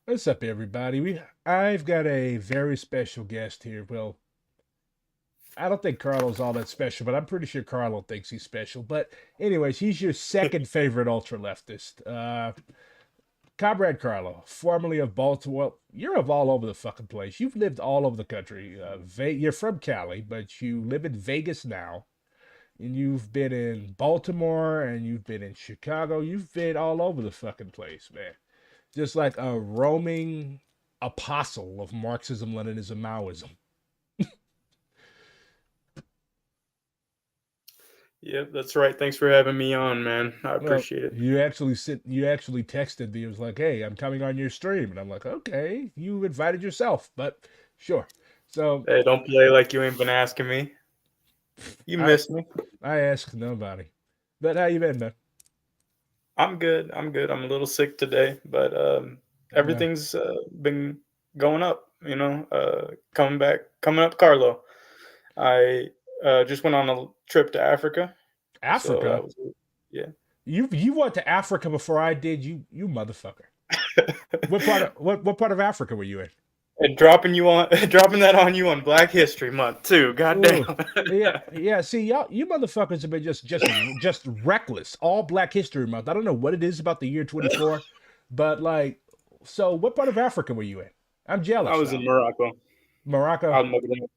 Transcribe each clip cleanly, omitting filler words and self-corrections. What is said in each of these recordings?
What's up, everybody? I've got a very special guest here. Well, I don't think Carlo's all that special, but I'm pretty sure Carlo thinks he's special. But anyways, he's your second favorite ultra-leftist. Comrade Carlo, formerly of Baltimore. Well, you're of all over the fucking place. You've lived all over the country. You're from Cali, but you live in Vegas now. And you've been in Baltimore, and you've been in Chicago. You've been all over the fucking place, man. Just like a roaming apostle of Marxism, Leninism, Maoism. Yep, that's right. Thanks for having me on, man. I Well, appreciate it. you actually texted me. It was like, "Hey, I'm coming on your stream," and I'm like, "Okay, you invited yourself, but sure." So Hey, don't play like you ain't been asking me. You I missed me. I asked nobody. But how you been, man? I'm good. I'm good. I'm a little sick today, but Yeah. everything's been going up. Coming up, Carlo. I just went on a trip to Africa, so that Africa? was yeah. You went to Africa before I did. You motherfucker. What part of Africa were you in? And dropping that on you on Black History Month too. Ooh, Goddamn. yeah. See, y'all, you motherfuckers have been just reckless all Black History Month. I don't know what it is about the year 24, but like, so what part of Africa were you in? I'm I jealous was in now. Morocco. Morocco. Al Maghreb.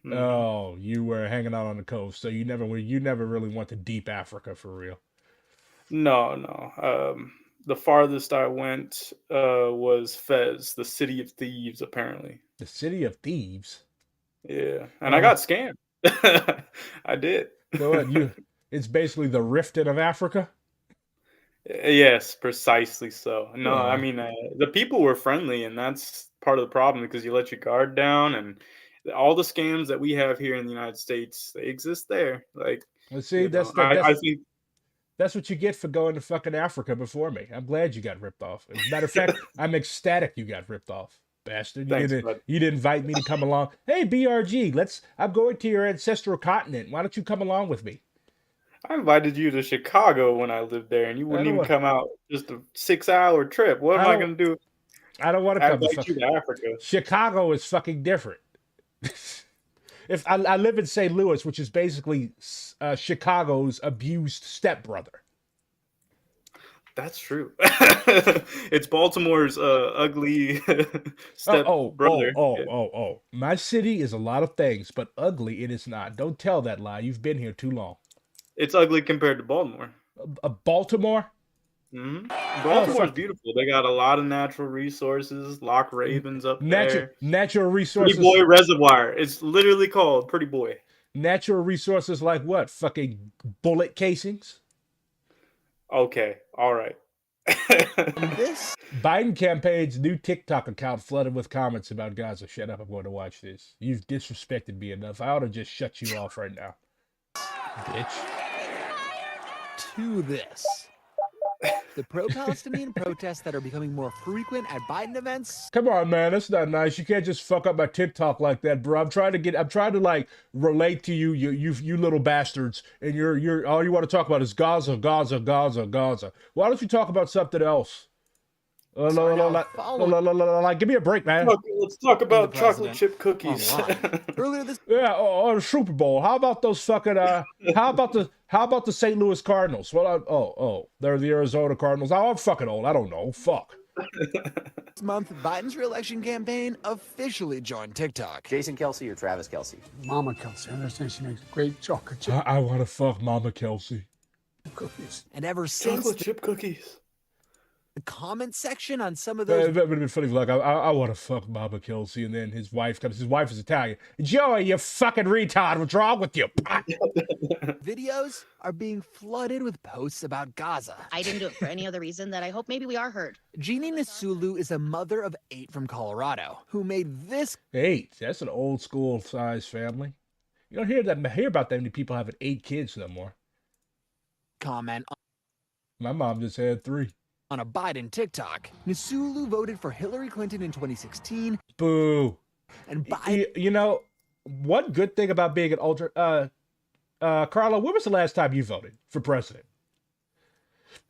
Mhm. Oh, you were hanging out on the coast, so you never really went to deep Africa for real. No, no. The farthest I went was Fez, the city of thieves, apparently. The city of thieves. Yeah, and I Uh, got scammed. I did. so what you? It's basically the Riften of Africa. Yes, precisely so. No, I Uh, mean the people were friendly, and that's part of the problem because you let your guard down, and all the scams that we have here in the United States, they exist there. Like, let's see. That's that. I think That's what you get for going to fucking Africa before me. I'm glad you got ripped off. As a matter of fact, I'm ecstatic you got ripped off, bastard. thanks, bud. You didn't invite me to come along. Hey, BRG, I'm going to your ancestral continent. Why don't you come along with me? I invited you to Chicago when I lived there, and you I wouldn't don't even want. come out. Just a 6 hour trip. What I am I don't. going to do? I don't want to I come to invite fuck. you to Africa. Chicago is fucking different. If I live in St. Louis, which is basically Chicago's abused stepbrother. That's true. It's Baltimore's ugly Oh, step oh, oh, brother. oh, Yeah. oh, oh. My city is a lot of things, but ugly it is not. Don't tell that lie. You've been here too long. It's ugly compared to Baltimore. Baltimore? Oh, Baltimore's fuck. beautiful. They got a lot of natural resources. Loch Ravens up there. Natural Pretty resources. Boy Reservoir. It's literally called Pretty Boy. Natural resources like what? Fucking bullet casings? Okay. All right. This Biden campaign's new TikTok account flooded with comments about Gaza. Shut up, I'm going to watch this. You've disrespected me enough. I ought to just shut you off right now. Bitch. to this. The pro-Palestinian protests that are becoming more frequent at Biden events. Come on, man. That's not nice. You can't just fuck up my TikTok like that, bro. I'm trying to like relate to you little bastards. And you're all you want to talk about is Gaza, Gaza, Gaza, Gaza. Why don't you talk about something else? Are now following Like, give me a break, man. Let's talk the about chocolate president chip cookies. online. Earlier this Yeah, or the Super Bowl. How about those fucking how about the St. Louis Cardinals? They're the Arizona Cardinals. Oh, I'm fucking old. I don't know. Fuck. month, Biden's re-election campaign officially joined TikTok. Jason Kelsey or Travis Kelsey? Mama Kelsey. I understand she makes great chocolate chip I want to fuck Mama Kelsey. cookies. And ever since Chocolate chip cookies. the comment section on some of That those would have been funny. Like, I want to fuck Mama Kelsey, and then his wife comes. His wife is Italian. Joey, you fucking retard. What's wrong with you? videos are being flooded with posts about Gaza. I didn't do it for any other reason that I hope maybe we are heard. Jeannie Nisulu is a mother of 8 from Colorado who made this 8. That's an old school size family. You don't hear about that many people having 8 kids no more. comment My mom just had 3. on a Biden TikTok. Nisulu voted for Hillary Clinton in 2016, Boo. and Biden You know, one good thing about being an ultra Carlo, when was the last time you voted for president?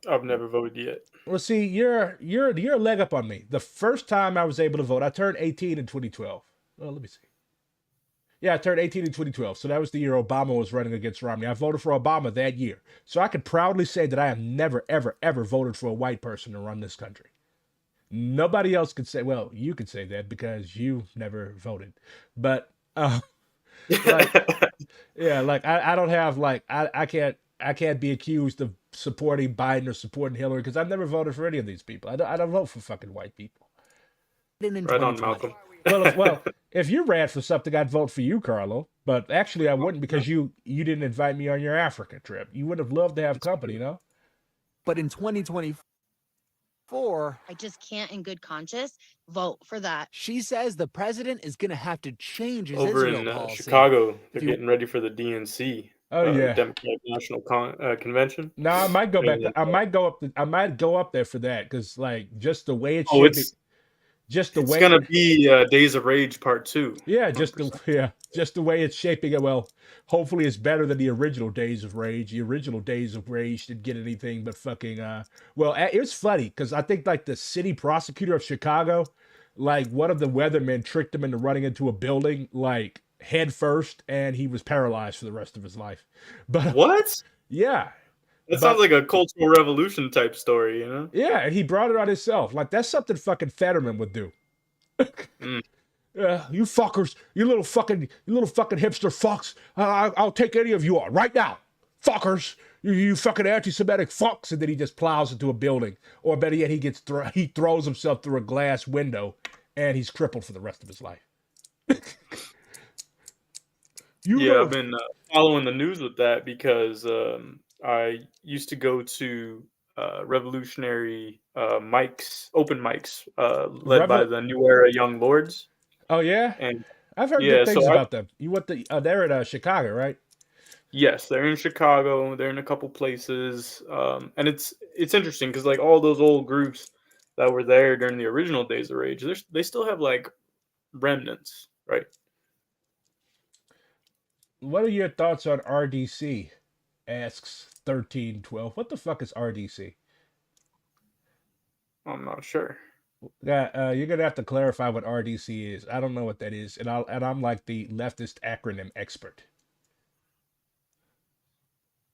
I've never voted yet. Well, see, you're a leg up on me. The first time I was able to vote, I turned 18 in 2012. Well, let me see. Yeah, I turned 18 in 2012. So that was the year Obama was running against Romney. I voted for Obama that year. So I can proudly say that I have never, ever, ever voted for a white person to run this country. Nobody else could say, well, you could say that because you never voted. But like yeah, like I don't have like I can't be accused of supporting Biden or supporting Hillary because I've never voted for any of these people. I don't vote for fucking white people. In Right on, 2020. Malcolm. Well, if you ran for something, I'd vote for you, Carlo. But actually, I wouldn't because you didn't invite me on your Africa trip. You would have loved to have company, you know. But in 2024, I just can't, in good conscience, vote for that. she says the president is going to have to change his Over Israel in policy. Chicago, they're you- getting ready for the DNC, Oh yeah. Democratic National Convention. No, I might go back. And, I might go up. I might go up there for that because, like, just the way it's oh, shaping, just the it's way. gonna be Days of Rage Part 2. Yeah, 100%. just the way it's shaping it. Well, hopefully it's better than the original Days of Rage. The original Days of Rage didn't get anything but fucking. Well, it was funny because I think like the city prosecutor of Chicago, like one of the weathermen tricked him into running into a building like head first, and he was paralyzed for the rest of his life. But What? yeah, That but sounds like a Cultural Revolution type story, you know? yeah, and he brought it on himself. Like that's something fucking Fetterman would do. Mm. You fuckers, you little fucking hipster fucks. I'll take any of you on right now, fuckers. You fucking anti-Semitic fucks, and then he just plows into a building, or better yet, he throws himself through a glass window, and he's crippled for the rest of his life. Yeah, I've been following the news with that because I used to go to revolutionary open mics, led by the New Era Young Lords. Oh yeah, And I've heard yeah, good things so about them. You went to they're in Chicago, right? yes, they're in Chicago. They're in a couple places, and it's interesting because like all those old groups that were there during the original Days of Rage, they still have like remnants, right? What are your thoughts on RDC? Asks 1312. What the fuck is RDC? I'm not sure. Yeah, you're gonna have to clarify what RDC is. I don't know what that is, and I'm like the leftist acronym expert.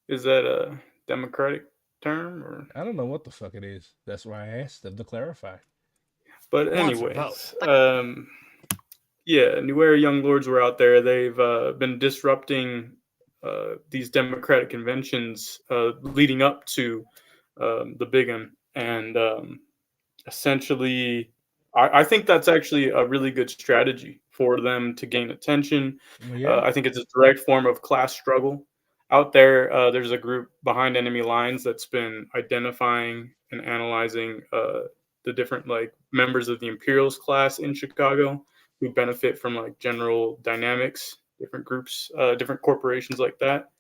Is that a democratic term or? I don't know what the fuck it is. That's why I asked them to clarify. But Wants to anyways, yeah, New Era Young Lords were out there. They've been disrupting these democratic conventions leading up to the big one, and essentially, I think that's actually a really good strategy for them to gain attention. Yeah, I think it's a direct form of class struggle. Out there, there's a group behind enemy lines that's been identifying and analyzing the different like members of the Imperials class in Chicago who benefit from like General Dynamics, different groups, different corporations like that,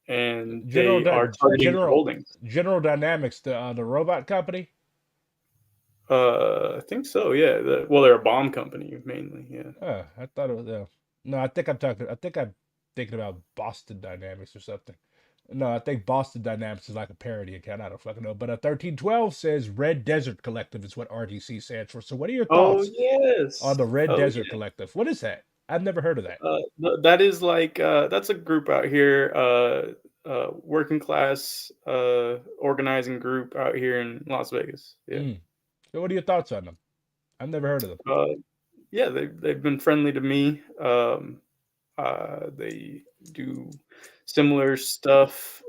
and they are targeting their holdings. General Dynamics, the robot company. I think so. Yeah. Well, they're a bomb company mainly. Yeah. Oh, I thought it was. No, I think I'm thinking about Boston Dynamics or something. No, I think Boston Dynamics is like a parody account. I don't fucking know. But 1312 says Red Desert Collective is what RDC stands for. So what are your Oh thoughts yes. on the Red Oh Desert yeah. Collective? What is that? I've never heard of that. That is like that's a group out here, working class organizing group out here in Las Vegas. Yeah. So what are your thoughts on them? I've never heard of them. Yeah, they've been friendly to me. They do similar stuff,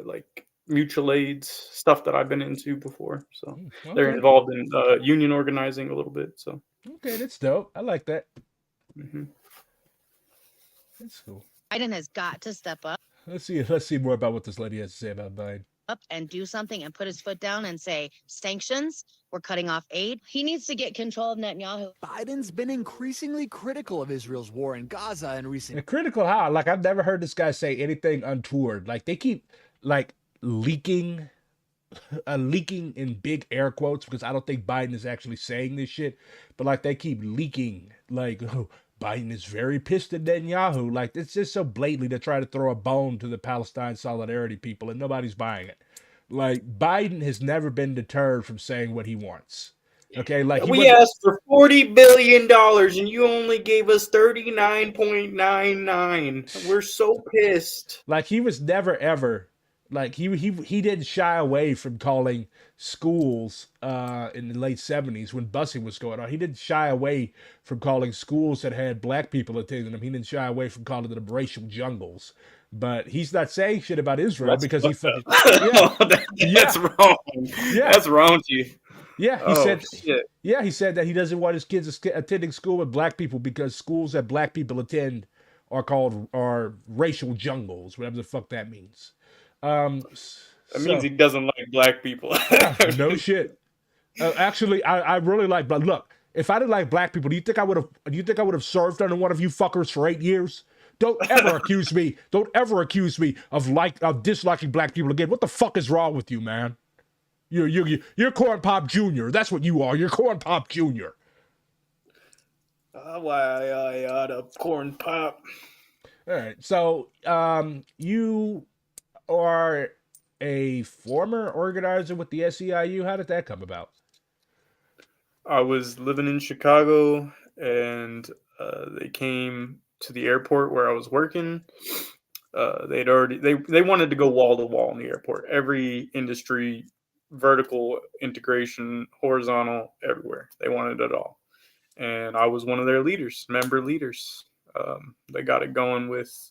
like mutual aids, stuff that I've been into before. So they're Okay. involved in union organizing a little bit. So Okay, that's dope. I like that. mhm. That's cool. Biden has got to step up Let's see more about what this lady has to say about Biden. and do something and put his foot down and say, sanctions, we're cutting off aid. He needs to get control of Netanyahu. Biden's been increasingly critical of Israel's war in Gaza in recent And critical how? Like I've never heard this guy say anything untoward. Like they keep like leaking in big air quotes because I don't think Biden is actually saying this shit, but like they keep leaking like, oh, Biden is very pissed at Netanyahu. Like, it's just so blatantly to try to throw a bone to the Palestine solidarity people, and nobody's buying it. Like, Biden has never been deterred from saying what he wants. Okay, like we asked for $40 billion and you only gave us 39.99. We're so pissed. Like, he was never ever like he didn't shy away from calling schools in the late 70s when busing was going on. He didn't shy away from calling schools that had black people attending them. He didn't shy away from calling them racial jungles. But he's not saying shit about Israel because he fucking that's wrong. Yeah. That's raunchy. Yeah, Shit. he said that he doesn't want his kids attending school with black people because schools that black people attend are racial jungles, whatever the fuck that means. That means he doesn't like black people. No shit. Actually, I really like. But look, if I didn't like black people, do you think I would have served under one of you fuckers for 8 years? Don't ever accuse me. Don't ever accuse me of disliking black people again. What the fuck is wrong with you, man? You're Corn Pop Jr. That's what you are. You're Corn Pop Jr. Why I ought a Corn Pop. All right. So, you are a former organizer with the SEIU. How did that come about? I was living in Chicago, and they came to the airport where I was working. They wanted to go wall to wall in the airport. Every industry, vertical integration, horizontal, everywhere. They wanted it all. And I was one of their leaders, member leaders. They got it going with,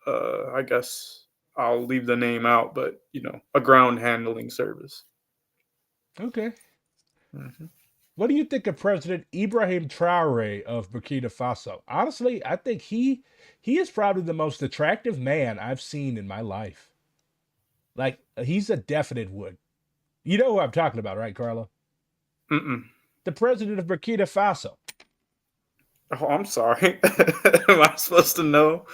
I guess I'll leave the name out, but, a ground handling service. Okay. Mm-hmm. What do you think of President Ibrahim Traore of Burkina Faso? Honestly, I think he is probably the most attractive man I've seen in my life. Like, he's a definite would. You know who I'm talking about, right, Carlo? Mm-mm. The president of Burkina Faso. Oh, I'm sorry. Am I supposed to know?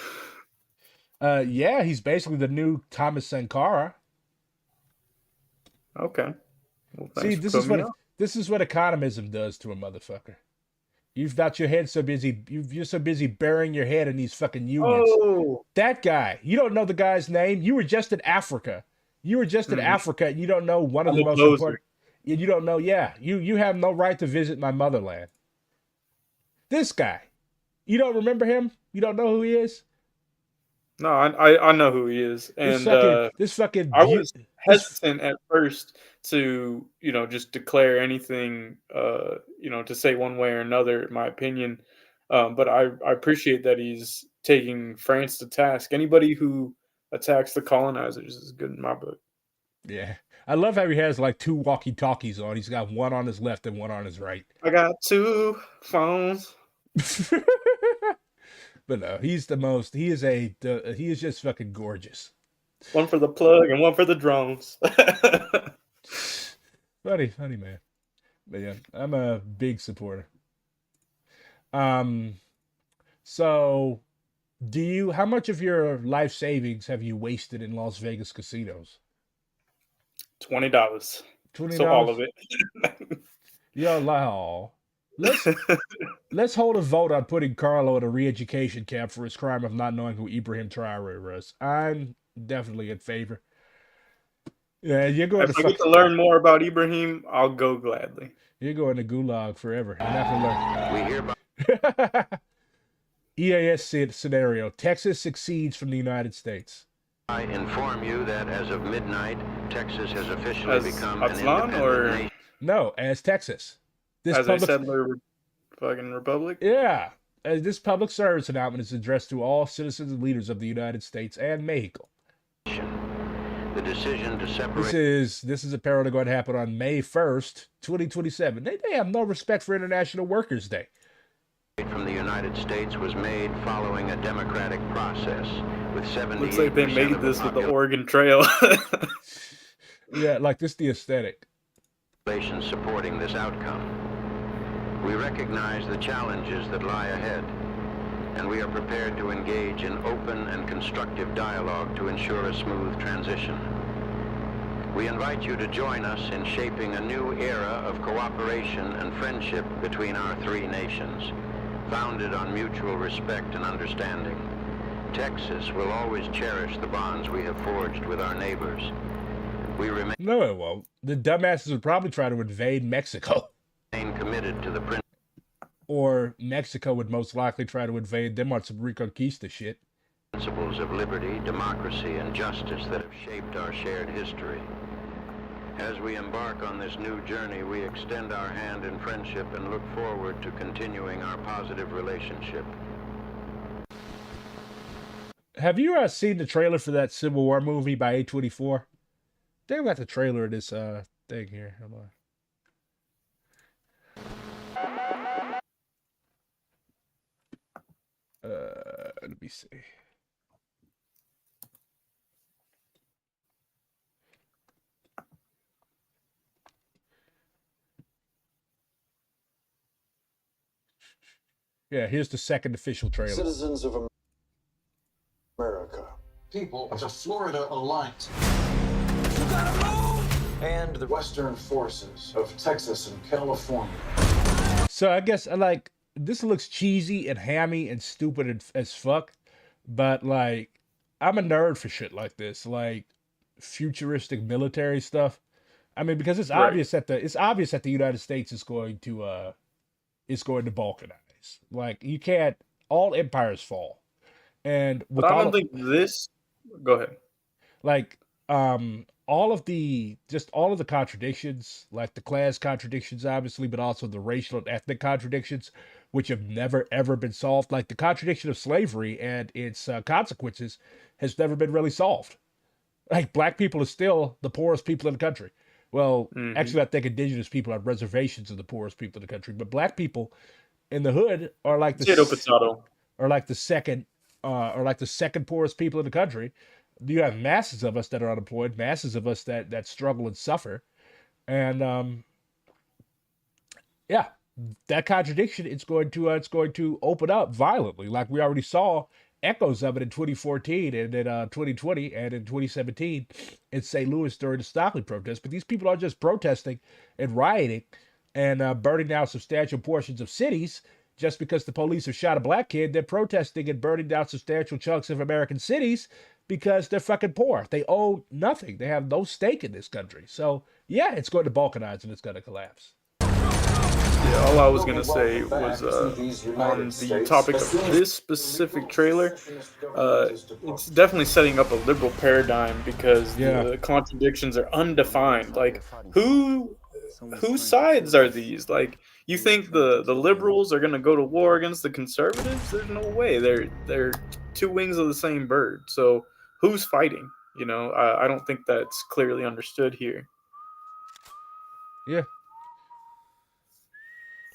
Yeah, he's basically the new Thomas Sankara. Okay. Well, See, this is what economism does to a motherfucker. You've got your head so busy. You're so busy burying your head in these fucking unions. Oh. That guy. You don't know the guy's name. You were just in Africa. In Africa, and you don't know one of the most important. You don't know. Yeah, you have no right to visit my motherland. This guy. You don't remember him? You don't know who he is? No, I know who he is, and this fucking. I was hesitant at first to just declare anything to say one way or another, in my opinion. But I appreciate that he's taking France to task. Anybody who attacks the colonizers is good in my book. Yeah, I love how he has like 2 walkie-talkies on. He's got one on his left and one on his right. I got 2 phones. But no, he's the most. He is just fucking gorgeous. One for the plug and one for the drones. funny man. But yeah, I'm a big supporter. So, how much of your life savings have you wasted in Las Vegas casinos? $20. $20. So all of it. Yo, let's hold a vote on putting Carlo in a re-education camp for his crime of not knowing who Ibrahim Traore was. I'm definitely in favor. Yeah, you're going if I get to learn more about Ibrahim, I'll go gladly. You're going to Gulag forever. You're not going to learn. We hereby EAS scenario. Texas succeeds from the United States. I inform you that as of midnight, Texas has officially become an Atlan, independent nation. No, as Texas. As a settler fucking republic? Yeah. This public service announcement is addressed to all citizens and leaders of the United States and Mexico. The decision to separate. This is apparently going to happen on May 1st, 2027. They have no respect for International Workers' Day. From the United States was made following a democratic process with 70. Looks like they made this with the Oregon Trail. Yeah, like this the aesthetic. Supporting this outcome. We recognize the challenges that lie ahead, and we are prepared to engage in open and constructive dialogue to ensure a smooth transition. We invite you to join us in shaping a new era of cooperation and friendship between our 3 nations, founded on mutual respect and understanding. Texas will always cherish the bonds we have forged with our neighbors. We remain No, it won't. The dumbasses would probably try to invade Mexico. committed to the Or Mexico would most likely try to invade them on some Reconquista shit. principles of liberty, democracy, and justice that have shaped our shared history. As we embark on this new journey, we extend our hand in friendship and look forward to continuing our positive relationship. Have you seen the trailer for that Civil War movie by A24? They got the trailer of this thing here. Hold on. Let me see. Yeah, here's the second official trailer. Citizens of America, people of the Florida Alliance, and the Western forces of Texas and California. So I guess like this looks cheesy and hammy and stupid as fuck, but like I'm a nerd for shit like this, like futuristic military stuff. I mean, because it's Right. obvious that the United States is going to balkanize. Like you can't. All empires fall, and with But I all don't think this. Go ahead. like all of the contradictions, like the class contradictions obviously, but also the racial and ethnic contradictions, which have never ever been solved. Like the contradiction of slavery and its consequences has never been really solved. Like black people are still the poorest people in the country. Well, actually I think indigenous people on reservations are the poorest people in the country, but black people in the hood are like Potato. the second poorest people in the country. You have masses of us that are unemployed, masses of us that struggle and suffer, and yeah, that contradiction it's going to open up violently, like we already saw echoes of it in 2014 and in 2020 and in 2017 in St. Louis during the Stockley protest. But these people are just protesting and rioting and burning down substantial portions of cities just because the police have shot a black kid. They're protesting and burning down substantial chunks of American cities because they're fucking poor. They own nothing. They have no stake in this country. So yeah, it's going to balkanize and it's going to collapse. Yeah, all I was gonna say was on the topic of this specific trailer. It's definitely setting up a liberal paradigm because the contradictions are undefined. Like whose sides are these? Like you think the liberals are gonna go to war against the conservatives? There's no way. They're two wings of the same bird. So who's fighting? You know, I don't think that's clearly understood here. Yeah.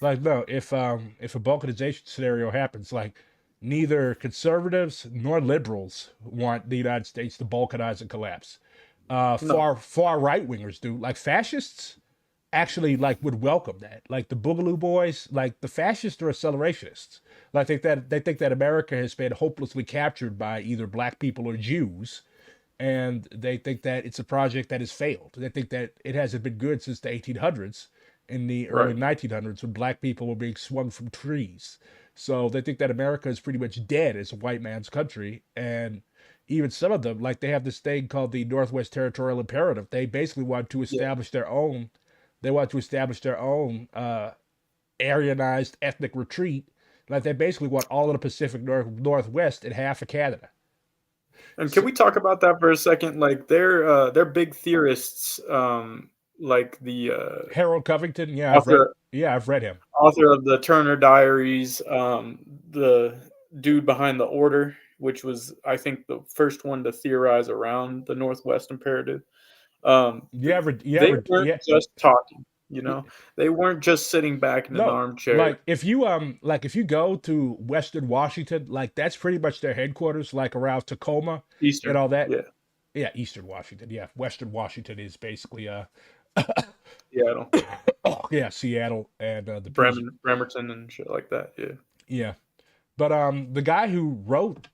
Like no, if a balkanization scenario happens, like neither conservatives nor liberals want the United States to balkanize and collapse. Far right wingers do. Like fascists actually like would welcome that. Like the Boogaloo Boys, like the fascists are accelerationists. Like they think that America has been hopelessly captured by either black people or Jews, and they think that it's a project that has failed. They think that it hasn't been good since the 1800s. In the early 1900s, when black people were being swung from trees. So they think that America is pretty much dead as a white man's country. And even some of them, like they have this thing called the Northwest Territorial Imperative. They basically want to establish their own. They want to establish their own Aryanized ethnic retreat. Like they basically want all of the Pacific Northwest and half of Canada. And can we talk about that for a second? Like they're big theorists. Like the Harold Covington, I've read him. Author of the Turner Diaries, the dude behind the Order, which was I think the first one to theorize around the Northwest Imperative. They weren't just talking, you know. They weren't just sitting back in an armchair. Like if you go to Western Washington, like that's pretty much their headquarters, like around Tacoma Eastern, and all that. Yeah, Eastern Washington. Yeah, Western Washington is basically Seattle. Seattle and the Bremerton and shit like that. Yeah. But the guy who wrote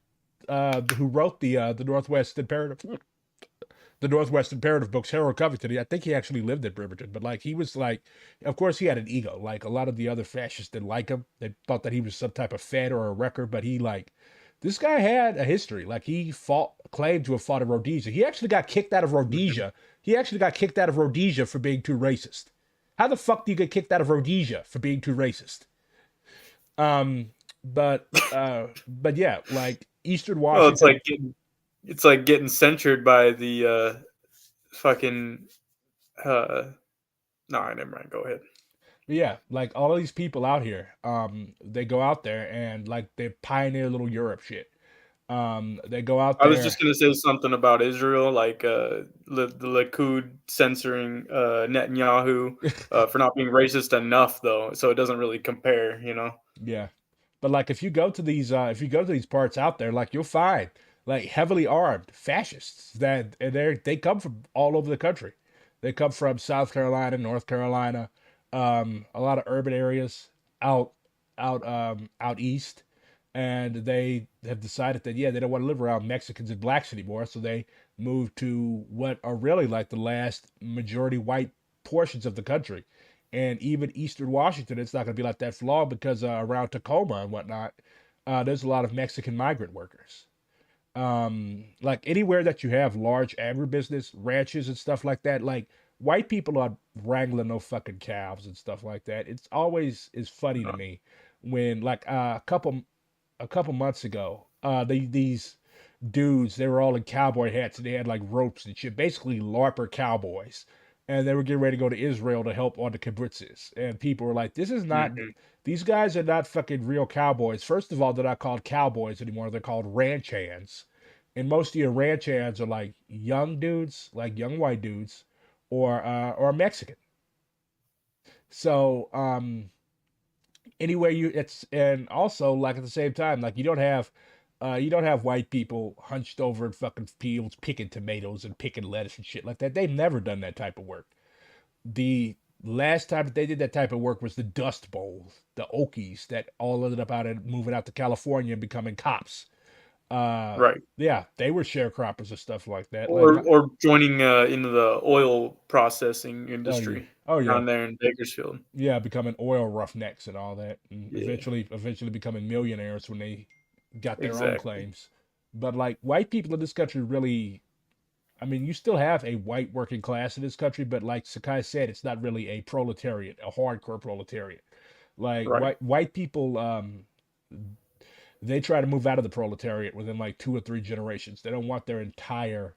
the Northwest Imperative, the Northwest Imperative books, Harold Covington, I think he actually lived in Bremerton, but like he was like, of course he had an ego. Like a lot of the other fascists didn't like him. They thought that he was some type of fed or a wrecker, but he like, this guy had a history. Like he claimed to have fought in Rhodesia. He actually got kicked out of Rhodesia. He actually got kicked out of Rhodesia for being too racist. How the fuck do you get kicked out of Rhodesia for being too racist? But yeah, like Eastern Well, Washington. it's like getting censured by the fucking. No, never mind. Go ahead. Yeah, like all of these people out here, they go out there and like they pioneer little Europe shit. They go out I was there. just gonna say something about Israel, like the Likud censoring Netanyahu for not being racist enough, though, so it doesn't really compare, you know. Yeah, but like if you go to these parts out there, like you'll find like heavily armed fascists that and they come from all over the country. They come from South Carolina, North Carolina, a lot of urban areas out out east, and they have decided that yeah they don't want to live around Mexicans and blacks anymore, so they move to what are really like the last majority white portions of the country. And even Eastern Washington, it's not going to be like that for long because around Tacoma and whatnot, there's a lot of Mexican migrant workers. Like anywhere that you have large agribusiness, ranches and stuff like that, like white people are wrangling no fucking cows and stuff like that. It's always is funny to me when like a couple months ago, these dudes they were all in cowboy hats and they had like ropes and shit, basically LARPer cowboys, and they were getting ready to go to Israel to help on the kibbutzes. And people were like, "This is not. Mhm. These guys are not fucking real cowboys. First of all, they're not called cowboys anymore. They're called ranch hands, and most of your ranch hands are like young dudes, like young white dudes, or Mexican. So anywhere you it's and also like at the same time like you don't have white people hunched over in fucking fields picking tomatoes and picking lettuce and shit like that. They've never done that type of work. The last time that they did that type of work was the Dust Bowl, the Okies that all ended up out and moving out to California and becoming cops. Right. Yeah, they were sharecroppers and stuff like that. Like my, Or joining into the oil processing oh yeah, industry oh yeah, down there in Bakersfield. yeah, becoming oil roughnecks and all that, and Yeah, eventually becoming millionaires when they got their own exactly. claims. But like white people in this country really, I mean, you still have a white working class in this country, but like Sakai said, it's not really a proletariat, a hardcore proletariat. Like Right. white people, they try to move out of the proletariat within like 2 or 3 generations. They don't want their entire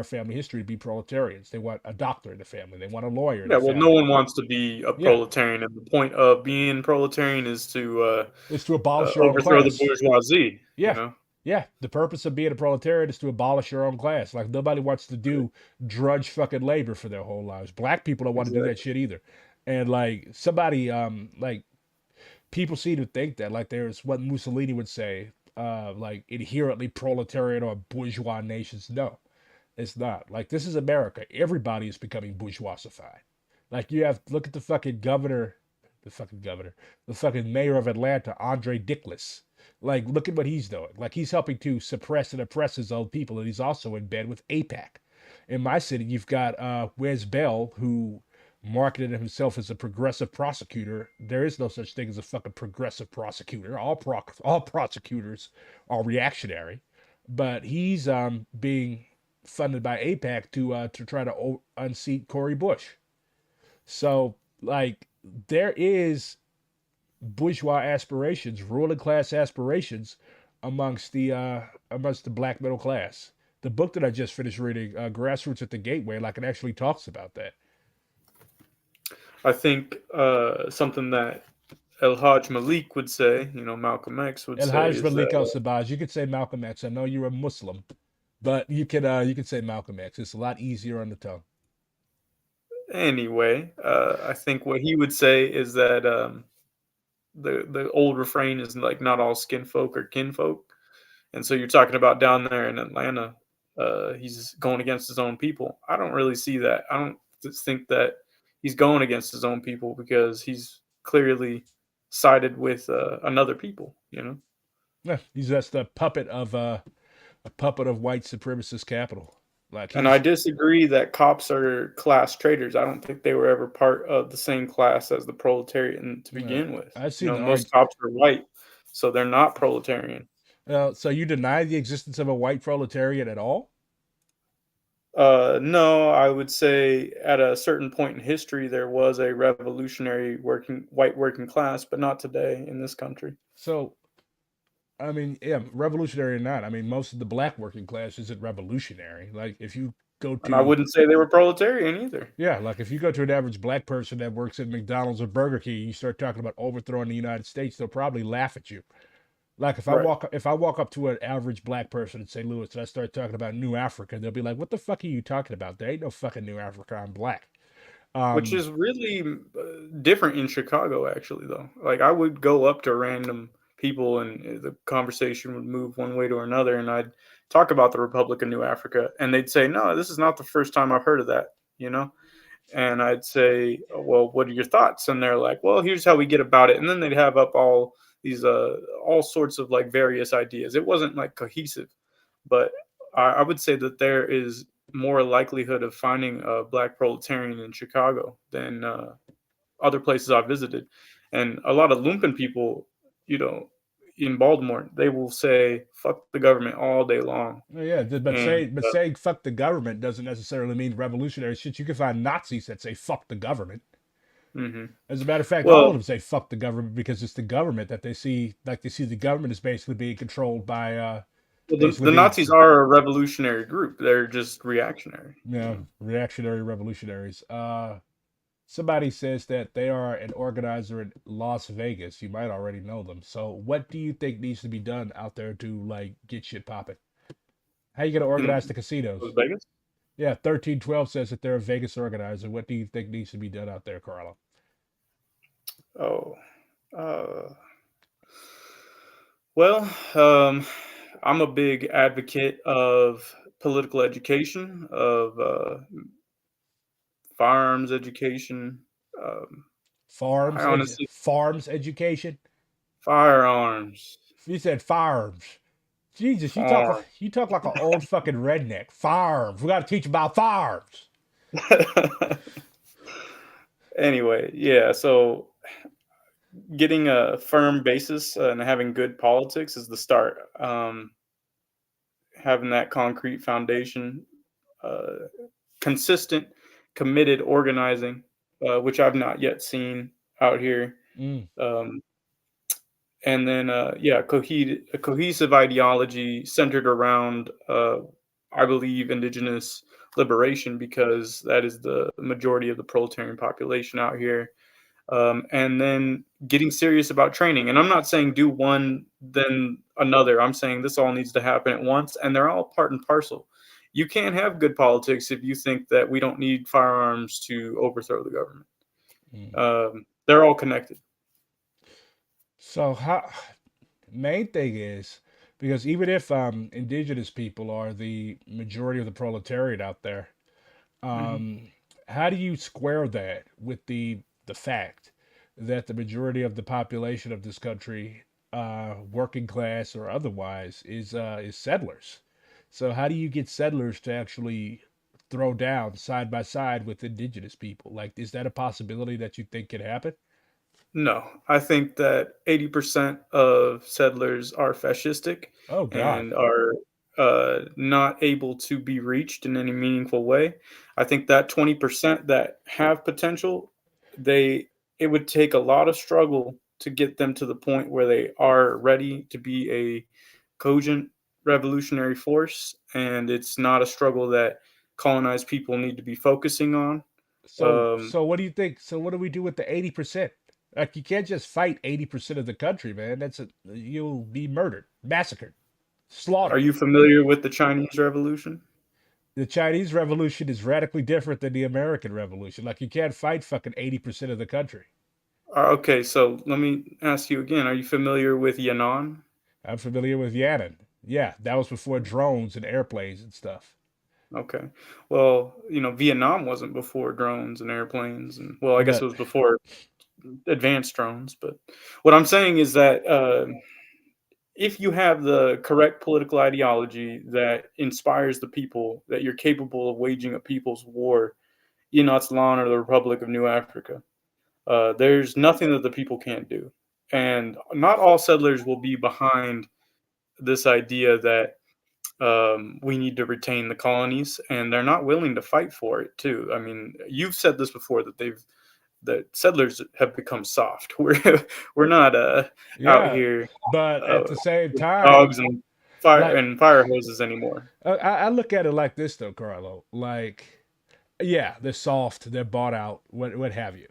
family history to be proletarians. They want a doctor in the family. They want a lawyer in Yeah, the well, no family. one wants to be a Yeah, proletarian, and the point of being proletarian is to it's to abolish your own overthrow the class. bourgeoisie. You Yeah. know. Yeah. The purpose of being a proletariat is to abolish your own class. Like nobody wants to do drudge fucking labor for their whole lives. Black people don't want to do that Exactly. shit either. And like somebody like people seem to think that like there's what Mussolini would say, like inherently proletarian or bourgeois nations. No, it's not. Like this is America. Everybody is becoming bourgeoisified. Like you have look at the fucking mayor of Atlanta, Andre Dickless. Like look at what he's doing. Like he's helping to suppress and oppress his own people, and he's also in bed with APAC. In my city, you've got Wes Bell, who marketed himself as a progressive prosecutor. There is no such thing as a fucking progressive prosecutor. All prosecutors are reactionary, but he's being funded by APAC to try to unseat Cory Bush. So like there is bourgeois aspirations, ruling class aspirations amongst the black middle class. The book that I just finished reading, Grassroots at the Gateway, like it actually talks about that. I think something that El Haj Malik would say, you know, Malcolm X would El say, Hajj is that Malik Al Sabaj. You could say Malcolm X. I know you're a Muslim, but you can say Malcolm X. It's a lot easier on the tongue. anyway. I think what he would say is that the old refrain is like not all skin folk are kinfolk, and so you're talking about down there in Atlanta. He's going against his own people. I don't really see that. I don't think that he's going against his own people because he's clearly sided with another people. You know. Yeah, he's just a puppet a puppet of white supremacist capital. Like And I he's disagree that cops are class traitors. I don't think they were ever part of the same class as the proletariat to begin with. I've You seen know, the most argument. cops are white, so they're not proletarian. So you deny the existence of a white proletariat at all? No, I would say at a certain point in history there was a revolutionary white working class, but not today in this country. So I mean, yeah, revolutionary or not, I mean, most of the black working class isn't revolutionary. Like if you go And I to wouldn't say they were proletarian either. yeah, like if you go to an average black person that works at McDonald's or Burger King, you start talking about overthrowing the United States, they'll probably laugh at you. Like Right. if I walk up to an average black person in St. Louis and I start talking about New Africa, they'll be like, "What the fuck are you talking about? There ain't no fucking New Africa. I'm black." Which Um, is really different in Chicago, actually, though. Like, I would go up to random people and the conversation would move one way to another, and I'd talk about the Republic of New Africa, and they'd say, "No, this is not the first time I've heard of that," you know? And I'd say, "Oh, well, what are your thoughts?" And they're like, "Well, here's how we get about it." And then they'd have up all sorts of like various ideas. It wasn't like cohesive, but I would say that there is more likelihood of finding a black proletarian in Chicago than other places I've visited. And a lot of lumpen people, you know, in Baltimore, they will say "fuck the government" all day long. yeah, And but saying fuck the government doesn't necessarily mean revolutionary shit. You can find Nazis that say fuck the government. mhm. As a matter of fact, all of Well, them say fuck the government because it's the government that they see, like they see the government is basically being controlled by, basically the being, Nazis are a revolutionary group. They're just reactionary. you You know, know? reactionary revolutionaries. Somebody says that they are an organizer in Las Vegas. You might already know them. So, what do you think needs to be done out there to like get shit popping? How you gonna organize the In Las casinos? Vegas. Yeah, 1312 says that they're a Vegas organizer. What do you think needs to be done out there, Carlo? Oh, uh, well, um, I'm a big advocate of political education, of firearms education. Um, I honestly, Farms education. firearms, You said firearms. Jesus, farm. you talk like an old fucking redneck. Firearms. We got to teach about firearms. Anyway, yeah. So getting a firm basis and having good politics is the start. Having that concrete foundation, uh, consistent, committed organizing, which I've not yet seen out here. Mm. Um, and then, yeah, a cohesive ideology centered around, I believe, indigenous liberation, because that is the majority of the proletarian population out here. And then getting serious about training. And I'm not saying do one, then another. I'm saying this all needs to happen at once, and they're all part and parcel. You can't have good politics if you think that we don't need firearms to overthrow the government. Mm. They're all connected. So how main thing is because even if indigenous people are the majority of the proletariat out there, Mhm. um, how do you square that with the fact that the majority of the population of this country, working class or otherwise, is settlers? So how do you get settlers to actually throw down side by side with indigenous people? Like, is that a possibility that you think could happen? No, I think that 80% of settlers are fascistic Oh God. and are not able to be reached in any meaningful way. I think that 20% that have potential, they it would take a lot of struggle to get them to the point where they are ready to be a cogent revolutionary force, and it's not a struggle that colonized people need to be focusing on. Um, So what do you think? So what do we do with the 80%? Like you can't just fight 80% of the country, man. You'll be murdered, massacred, are slaughtered. you familiar with the Chinese Revolution? The Chinese Revolution is radically different than the American Revolution. Like you can't fight fucking 80% of the country. Okay, so let me ask you again. Are you familiar with Yan'an? I'm familiar with Yannon. Yeah, that was before drones and airplanes and stuff. Okay. Well, Vietnam wasn't before drones and airplanes, and well, I guess it But was before advanced drones. But what I'm saying is that if you have the correct political ideology that inspires the people, that you're capable of waging a people's war, Enotslan or the Republic of New Africa, there's nothing that the people can't do. And not all settlers will be behind this idea that we need to retain the colonies, and they're not willing to fight for it too. I mean, you've said this before that that settlers have become soft. We're not out Yeah, here but at the same with time, dogs and like fire hoses anymore. I look at it like this though, Carlo. Like, yeah, they're soft, they're bought out, what have you.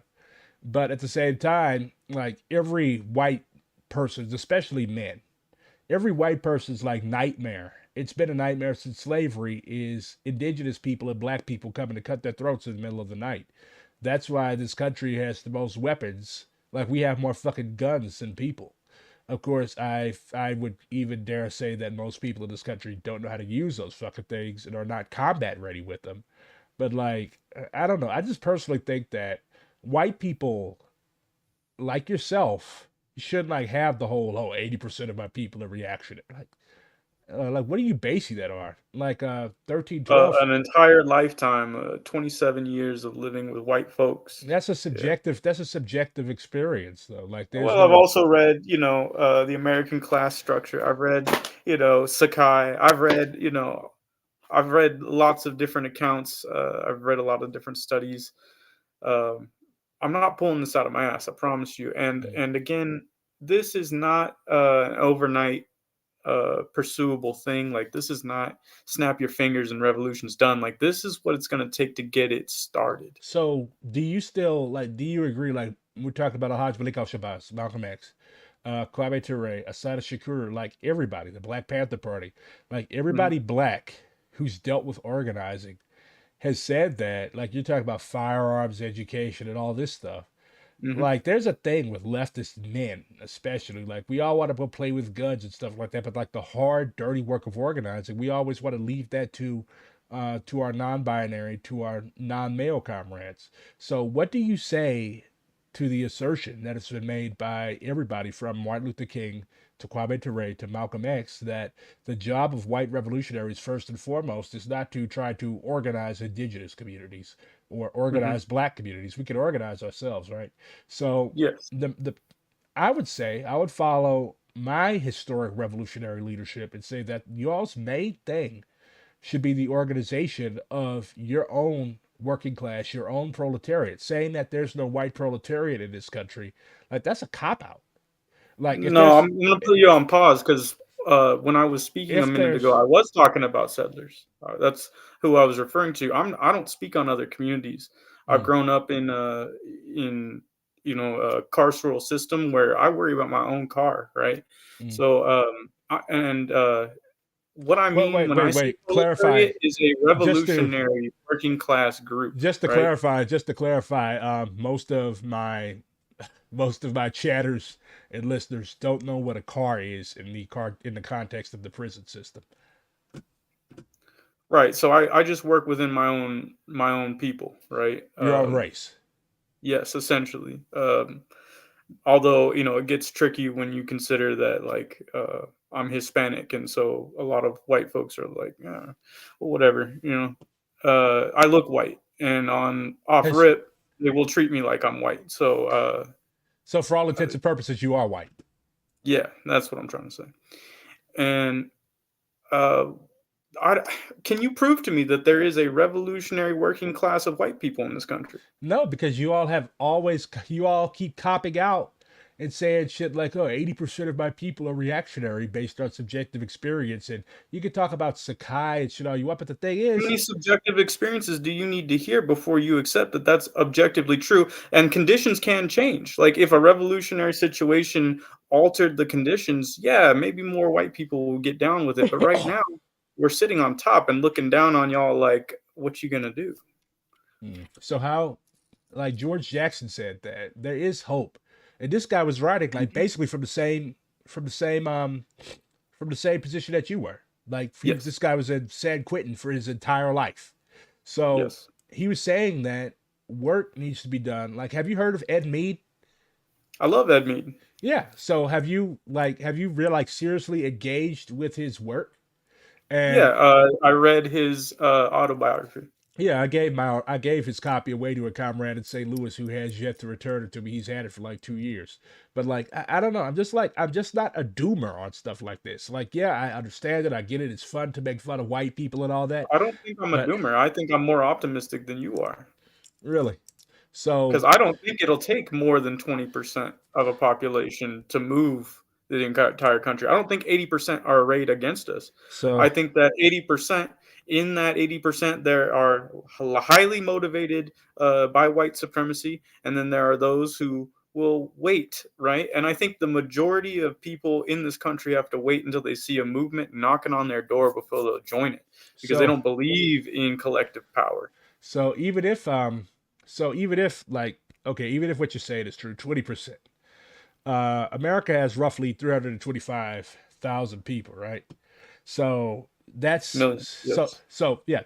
But at the same time, like every white person, especially men, every white person's like nightmare. It's been a nightmare since slavery. Is indigenous people and black people coming to cut their throats in the middle of the night. That's why this country has the most weapons. Like we have more fucking guns than people. Of course, I would even dare say that most people in this country don't know how to use those fucking things and are not combat ready with them. But like, I don't know. I just personally think that white people like yourself shouldn't like have the whole 80% of my people are reactionary. Like what are you basing that on? Like 13, 12. An entire lifetime, 27 years of living with white folks. Yeah. That's a subjective experience though. Like there's Well, I've no also read, the American class structure. I've read, Sakai. I've read lots of different accounts. I've read a lot of different studies. Um, I'm not pulling this out of my ass, I promise you. And again, this is not an overnight pursuable thing. Like this is not snap your fingers and revolution's done. Like this is what it's going to take to get it started. So do you agree like we're talking about Alhaj Malik al-Shabazz, Malcolm X, Kwame Ture, Asada Shakur, like everybody, the Black Panther Party, like Mhm. everybody black who's dealt with organizing has said that, like you're talking about firearms education and all this stuff. Mhm. Like there's a thing with leftist men, especially like we all want to go play with guns and stuff like that, but like the hard, dirty work of organizing, we always want to leave that to our non-binary, to our non-male comrades. So, what do you say to the assertion that has been made by everybody from Martin Luther King to Kwame Ture to Malcolm X that the job of white revolutionaries, first and foremost, is not to try to organize indigenous communities or Mhm. organize black communities. We can organize ourselves, right? So, Yes. the I would say I would follow my historic revolutionary leadership and say that y'all's main thing should be the organization of your own working class, your own proletariat. Saying that there's no white proletariat in this country, like that's a cop out. Like No, I'm gonna put you on pause because when I was speaking a if minute ago, there's I was talking about settlers. That's who I was referring to. I don't speak on other communities. I've mm, grown up in a carceral system where I worry about my own car, right? mm. So what I Well, mean when I say clarify proletariat is a just to revolutionary working class group, right? just to clarify, most of my chatters and listeners don't know what a car is in the context of the prison system. Right. So I just work within my own people, right? Your own race. Yes, essentially. Although it gets tricky when you consider that like I'm Hispanic, and so a lot of white folks are like, well, whatever, I look white, and on off Has rip, they will treat me like I'm white. So So for all intents and purposes, you are white. yeah, that's what I'm trying to say. And uh, I, can you prove to me that there is a revolutionary working class of white people in this country? No, because you all keep copping out and saying shit like, oh, 80% of my people are reactionary based on subjective experience. And you can talk about Sakai and shit all you want, but the thing How is, many subjective experiences do you need to hear before you accept that that's objectively true? And conditions can change. Like if a revolutionary situation altered the conditions, yeah, maybe more white people will get down with it. But right now, we're sitting on top and looking down on y'all like, what you gonna do? so how, like George Jackson said, that there is hope. And this guy was writing like Mhm. basically from the same, from the same position that you were. Like Yes, this guy was in San Quentin for his entire life. So yes. he was saying that work needs to be done. Like, have you heard of Ed Mead? I love Ed Mead. Yeah. So have you really like seriously engaged with his work? Yeah, And I read his autobiography. yeah, I gave his copy away to a comrade in St. Louis who has yet to return it to me. He's had it for like 2 years. But like I don't know. I'm just not a doomer on stuff like this. Like, yeah, I understand it. I get it. It's fun to make fun of white people and all that. I don't think I'm a But doomer. I think I'm more optimistic than you are. really. Because So I don't think it'll take more than 20% of a population to move the entire country. I don't think 80% are arrayed against us. I so think that 80%, in that 80%, there are highly motivated by white supremacy, and then there are those who will wait, right? And I think the majority of people in this country have to wait until they see a movement knocking on their door before they'll join it because they so don't believe in collective power. so even if even if like okay, even if what you're saying is true, 20%. America has roughly 325,000 people, right? So that's Millions, yes. yeah.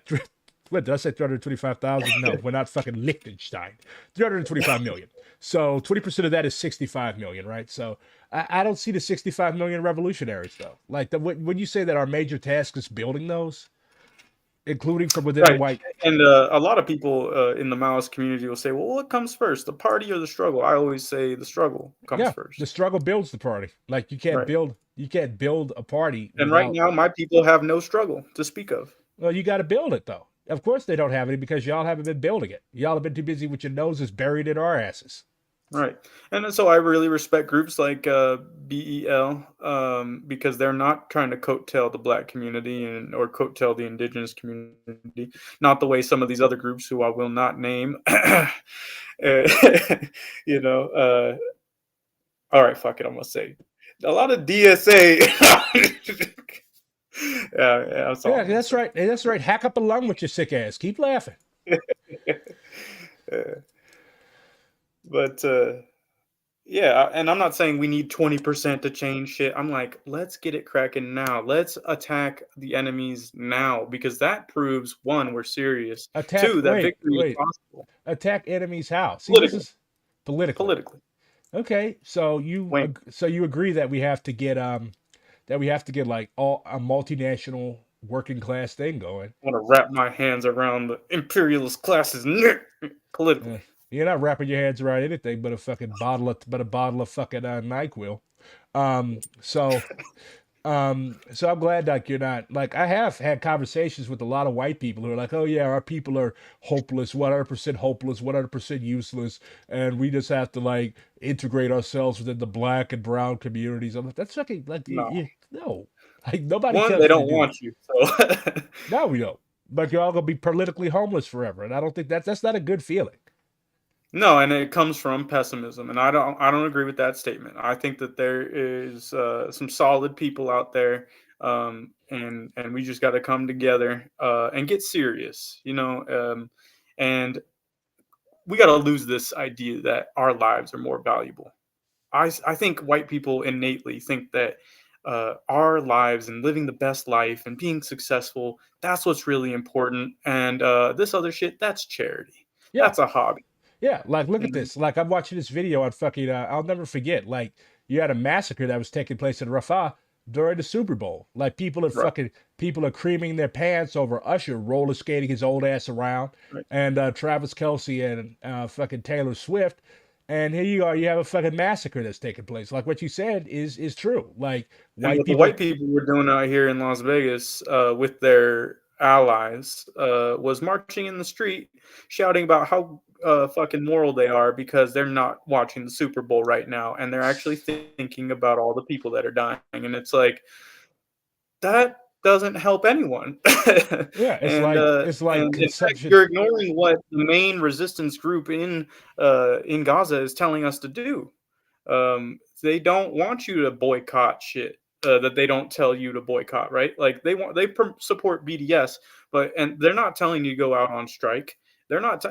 What did I say? 325,000? No, we're not fucking Liechtenstein. 325 million. So 20% of that is 65 million, right? So I don't see the 65 million revolutionaries though. Like when you say that our major task is building those, including from within the Right. white. And a lot of people in the Maoist community will say, well, what comes first, the party or the struggle? I always say the struggle comes Yeah, the first. struggle builds the party. Like Right. you can't build a party And right without. now, my people have no struggle to speak of. Well, you got to build it though. Of course they don't have any because y'all haven't been building it. Y'all have been too busy with your noses buried in our asses. Right. And so I really respect groups like BEL because they're not trying to coattail the black community or coattail the indigenous community, not the way some of these other groups who I will not name. You know, all right, fuck it. I'm gonna say a lot of DSA. Yeah, that's all Yeah, I'm gonna that's say. right. That's right. Hack up a lung with your sick ass. Keep laughing. But yeah, and I'm not saying we need 20% to change shit. I'm like, let's get it cracking now. Let's attack the enemies now because that proves one, we're serious. Attack. Two, that victory is Wait. possible Attack enemy's house. See, this politically. is politically. Politically, Okay, so Wayne, you agree that we have to get like all a multinational working class thing going. I want to wrap my hands around the imperialist classes Uh, politically. you're not wrapping your hands around anything but a bottle of fucking NyQuil. So so I'm glad like you're not like I have had conversations with a lot of white people who are like, oh yeah, our people are hopeless, 100% hopeless, 100% useless, and we just have to like integrate ourselves within the black and brown communities. I'm like, that's fucking like No, no, like nobody one, tells they you to don't do that. want you. So No, we don't. But you're all gonna be politically homeless forever, and I don't think that's not a good feeling. no, and it comes from pessimism, and I don't agree with that statement. I think that there is some solid people out there, and we just got to come together and get serious, and we got to lose this idea that our lives are more valuable. I think white people innately think that our lives and living the best life and being successful, that's what's really important, and this other shit, that's charity, Yeah, that's a hobby. yeah. Like, look You at know? this. Like, I'm watching this video on fucking. I'll never forget. Like, you had a massacre that was taking place in Rafah during the Super Bowl. Like, Right, people are creaming their pants over Usher roller skating his old ass around, right. and Travis Kelsey and fucking Taylor Swift. And here you are. You have a fucking massacre that's taking place. Like what you said is true. Like And white what the people. white people were doing out here in Las Vegas with their allies was marching in the street, shouting about how fucking moral they are because they're not watching the Super Bowl right now, and they're actually thinking about all the people that are dying. And it's like that doesn't help anyone. Yeah, and it's like and in fact, consumption. you're ignoring what the main resistance group in Gaza is telling us to do. They don't want you to boycott shit that they don't tell you to boycott, right? Like support BDS, and they're not telling you to go out on strike. They're not,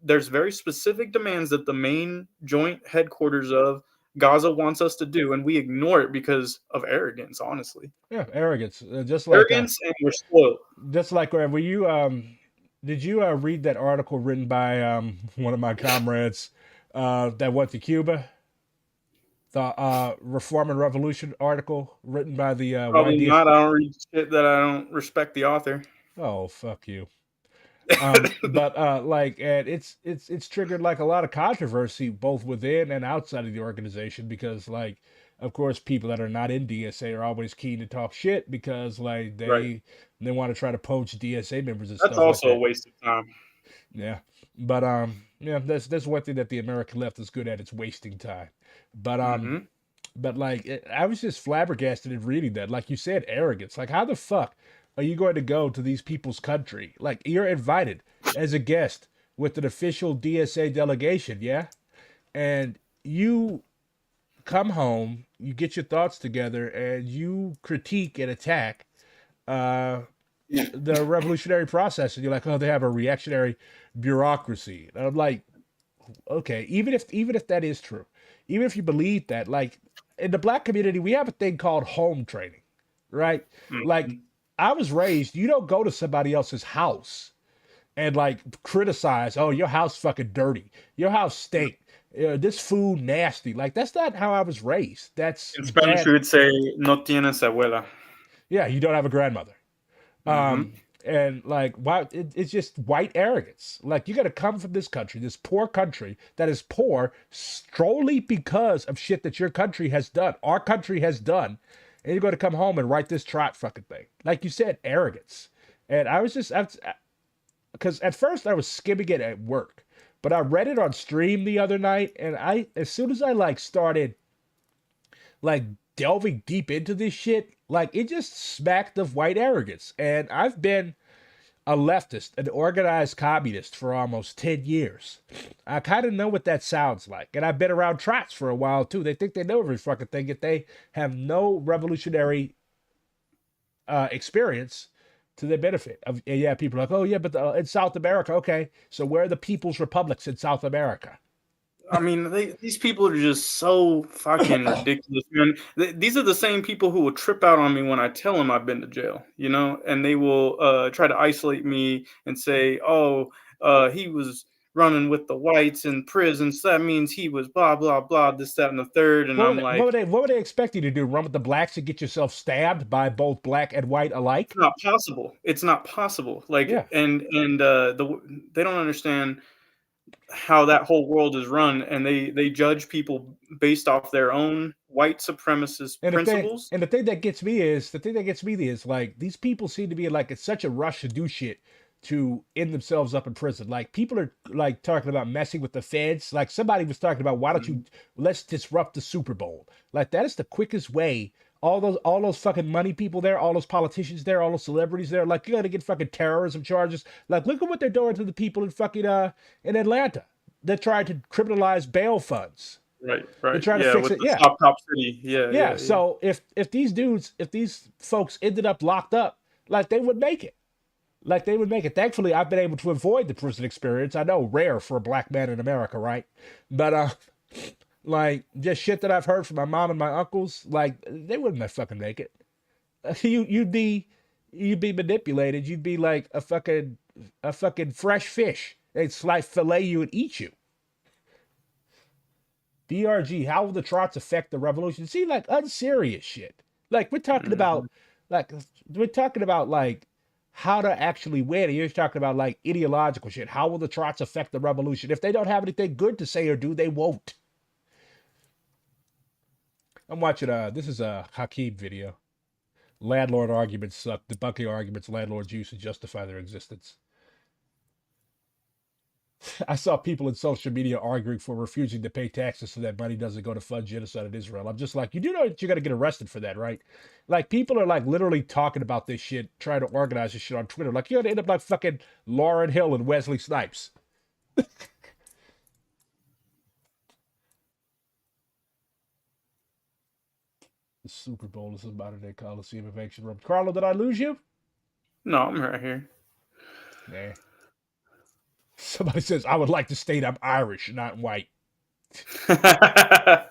there's very specific demands that the main joint headquarters of Gaza wants us to do, and we ignore it because of arrogance, honestly. Yeah, arrogance. Arrogance, and we're spoiled. Just like were you did you read that article written by one of my comrades that went to Cuba? the Reform and Revolution article written by the Probably YDS. not. I don't read shit that I don't respect the author. Oh, fuck you. But like, and it's triggered like a lot of controversy both within and outside of the organization because, like, of course, people that are not in DSA are always keen to talk shit because, like, Right. they want to try to poach DSA members and That's stuff like also a that. waste of time. Yeah, but yeah, that's one thing that the American left is good at. It's wasting time. But hmm but like, I was just flabbergasted in reading that. Like you said, arrogance. Like, how the fuck are you going to go to these people's country? Like, you're invited as a guest with an official DSA delegation, yeah, and you come home, you get your thoughts together, and you critique and attack uh the revolutionary process, and you're like, oh, they have a reactionary bureaucracy. And I'm like, okay, even if that is true, even if you believe that, like, in the black community, we have a thing called home training, right? Like, I was raised, you don't go to somebody else's house and like criticize, oh, your house fucking dirty, your house stink, this food nasty. Like, that's not how I was raised. That's In Spanish, bad. we would say "no tienes abuela." Yeah, you don't have a grandmother. hmm And like, why? It's just white arrogance. Like, you got to come from this country, this poor country that is poor solely because of shit that your country has done, our country has done, and you're going to come home and write this trot fucking thing. Like you said, arrogance. And I was just, because at first I was skimming it at work, but I read it on stream the other night, and as soon as I like started like delving deep into this shit, like, it just smacked of white arrogance. And I've been a leftist, an organized communist for almost 10 years. I kind of know what that sounds like. And I've been around trots for a while too. They think they know every fucking thing, yet they have no revolutionary experience to their benefit. And yeah, people are like, oh yeah, but in South America, okay, so where are the people's republics in South America? I mean, these people are just so fucking ridiculous, man. These are the same people who will trip out on me when I tell them I've been to jail, you know, and they will try to isolate me and say, "Oh, he was running with the whites in prison, so that means he was blah blah blah, this, that, and the third." And I'm like, What would they expect you to do? Run with the blacks and get yourself stabbed by both black and white alike? "It's not possible. It's not possible." Yeah. Like, and they don't understand how that whole world is run, and they judge people based off their own white supremacist And principles. the thing that gets me is like, these people seem to be like, it's such a rush to do shit to end themselves up in prison. Like, people are like talking about messing with the feds. Like, somebody was talking about, why don't you let's disrupt the Super Bowl? Like, that is the quickest way. All those fucking money people there, all those politicians there, all those celebrities there, like, you gotta get fucking terrorism charges. Like, look at what they're doing to the people in fucking in Atlanta. They're trying to criminalize bail funds. Right, They're right. trying to Yeah, fix with it. the Yeah. Stop Cop City. Yeah, Yeah, yeah. so if these folks ended up locked up, like, they would make it. Like, they would make it. Thankfully, I've been able to avoid the prison experience. I know, rare for a black man in America, right? But like, just shit that I've heard from my mom and my uncles, like, they wouldn't fucking make it. You'd be manipulated. You'd be like a fucking fresh fish. They'd fillet you and eat you. BRG, how will the trots affect the revolution? See, like, unserious shit. Like, we're talking about, like, like, how to actually win. And you're talking about like ideological shit. How will the trots affect the revolution? If they don't have anything good to say or do, they won't. I'm watching this is a Hakeem video. Landlord arguments suck. Debunking arguments landlords use to justify their existence. I saw people in social media arguing for refusing to pay taxes so that money doesn't go to fund genocide in Israel. I'm just like, you do know that you're gonna get arrested for that, right? Like, people are like literally talking about this shit, trying to organize this shit on Twitter. Like, you're gonna end up like fucking Lauryn Hill and Wesley Snipes. The Super Bowl is a modern day Coliseum of ancient Rome. Carlo, did I lose you? No, I'm right here. Nah. Somebody says, I would like to state I'm Irish, not white. Well,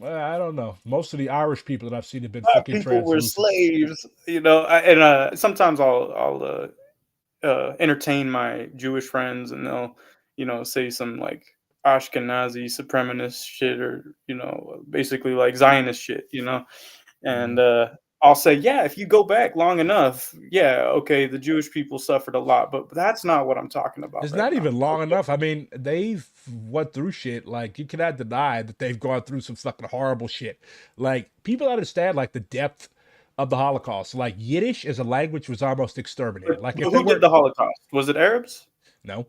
I don't know. Most of the Irish people that I've seen have been fucking people were translucent. slaves, you know. And sometimes I'll entertain my Jewish friends, and they'll, you know, say some like Ashkenazi supremacist shit, or basically like Zionist shit, and I'll say, yeah, if you go back long enough, yeah, okay, the Jewish people suffered a lot, but that's not what I'm talking about It's right not now. even long Okay? enough. I mean, they've went through shit. Like, you cannot deny that they've gone through some fucking horrible shit. Like, people understand, like, the depth of the Holocaust. Like, Yiddish as a language was almost exterminated. Like, But if they who did weren't, the Holocaust? Was it Arabs? no,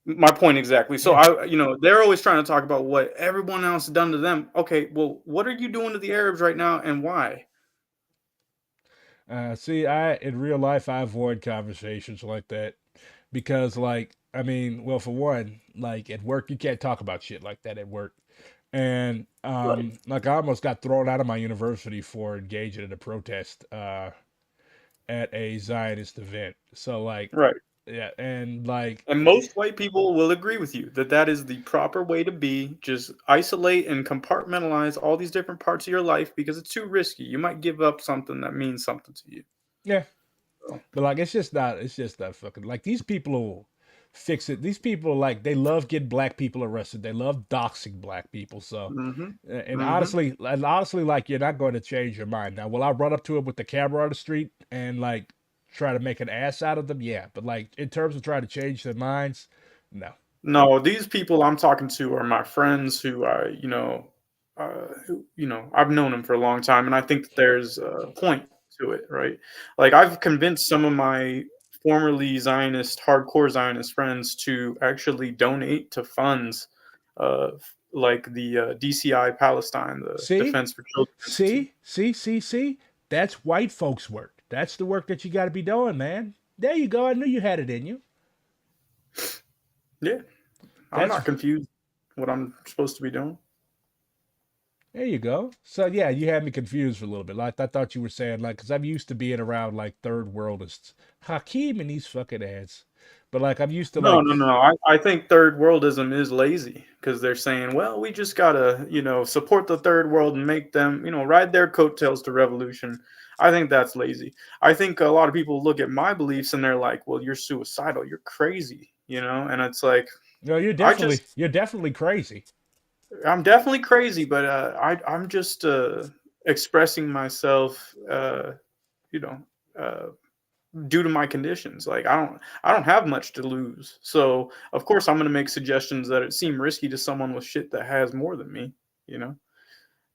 My point exactly. So yeah. they're always trying to talk about what everyone else done to them. Okay, well, what are you doing to the Arabs right now, and why? See, in real life, I avoid conversations like that because, like, I mean, well, for one, like at work, you can't talk about shit like that at work. And Right, like I almost got thrown out of my university for engaging in a protest at a Zionist event. So like, right. yeah, and like, And most white people will agree with you that that is the proper way to be. Just isolate and compartmentalize all these different parts of your life because it's too risky. You might give up something that means something to you. yeah, So, but like, it's just not fucking like these people will fix it. These people like they love getting black people arrested. They love doxing black people. So, hmm hmm and honestly, like you're not going to change your mind. Now, will I run up to him with the camera on the street and like try to make an ass out of them? Yeah, but like in terms of trying to change their minds, no. No, these people I'm talking to are my friends who I've known them for a long time, and I think that there's a point to it, right? Like I've convinced some of my formerly Zionist, hardcore Zionist friends to actually donate to funds, like the DCI Palestine, the See, Defense for Children Institute. see. That's white folks' work. That's the work that you got to be doing, man. There you go. I knew you had it in you. Yeah, I'm That's not confused what I'm supposed to be doing. There you go. So yeah, you had me confused for a little bit. Like I thought you were saying like, because I'm used to being around like third worldists, Hakeem and these fucking ads. But like I'm used to No, like, no, no. I think third worldism is lazy because they're saying, well, we just gotta, support the third world and make them, ride their coattails to revolution. I think that's lazy. I think a lot of people look at my beliefs and they're like, well, you're suicidal, you're crazy, and it's like, no, I just, you're definitely crazy. I'm definitely crazy, but I'm just expressing myself, you know, uh, due to my conditions. Like I don't have much to lose. So of course I'm gonna make suggestions that it seem risky to someone with shit that has more than me, you know.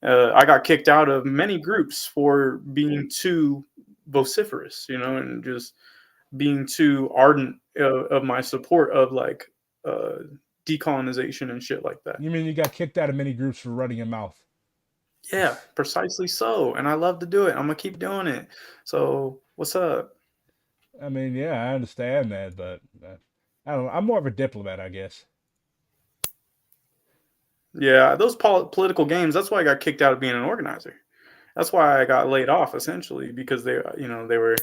I got kicked out of many groups for being too vociferous, and just being too ardent of my support of like uh, decolonization and shit like that. You mean you got kicked out of many groups for running your mouth? Yeah, precisely so. And I love to do it. I'm gonna keep doing it. So what's up? I mean, yeah, I understand that, but I don't know. I'm more of a diplomat, I guess. Yeah, those political games. That's why I got kicked out of being an organizer. That's why I got laid off essentially because they were,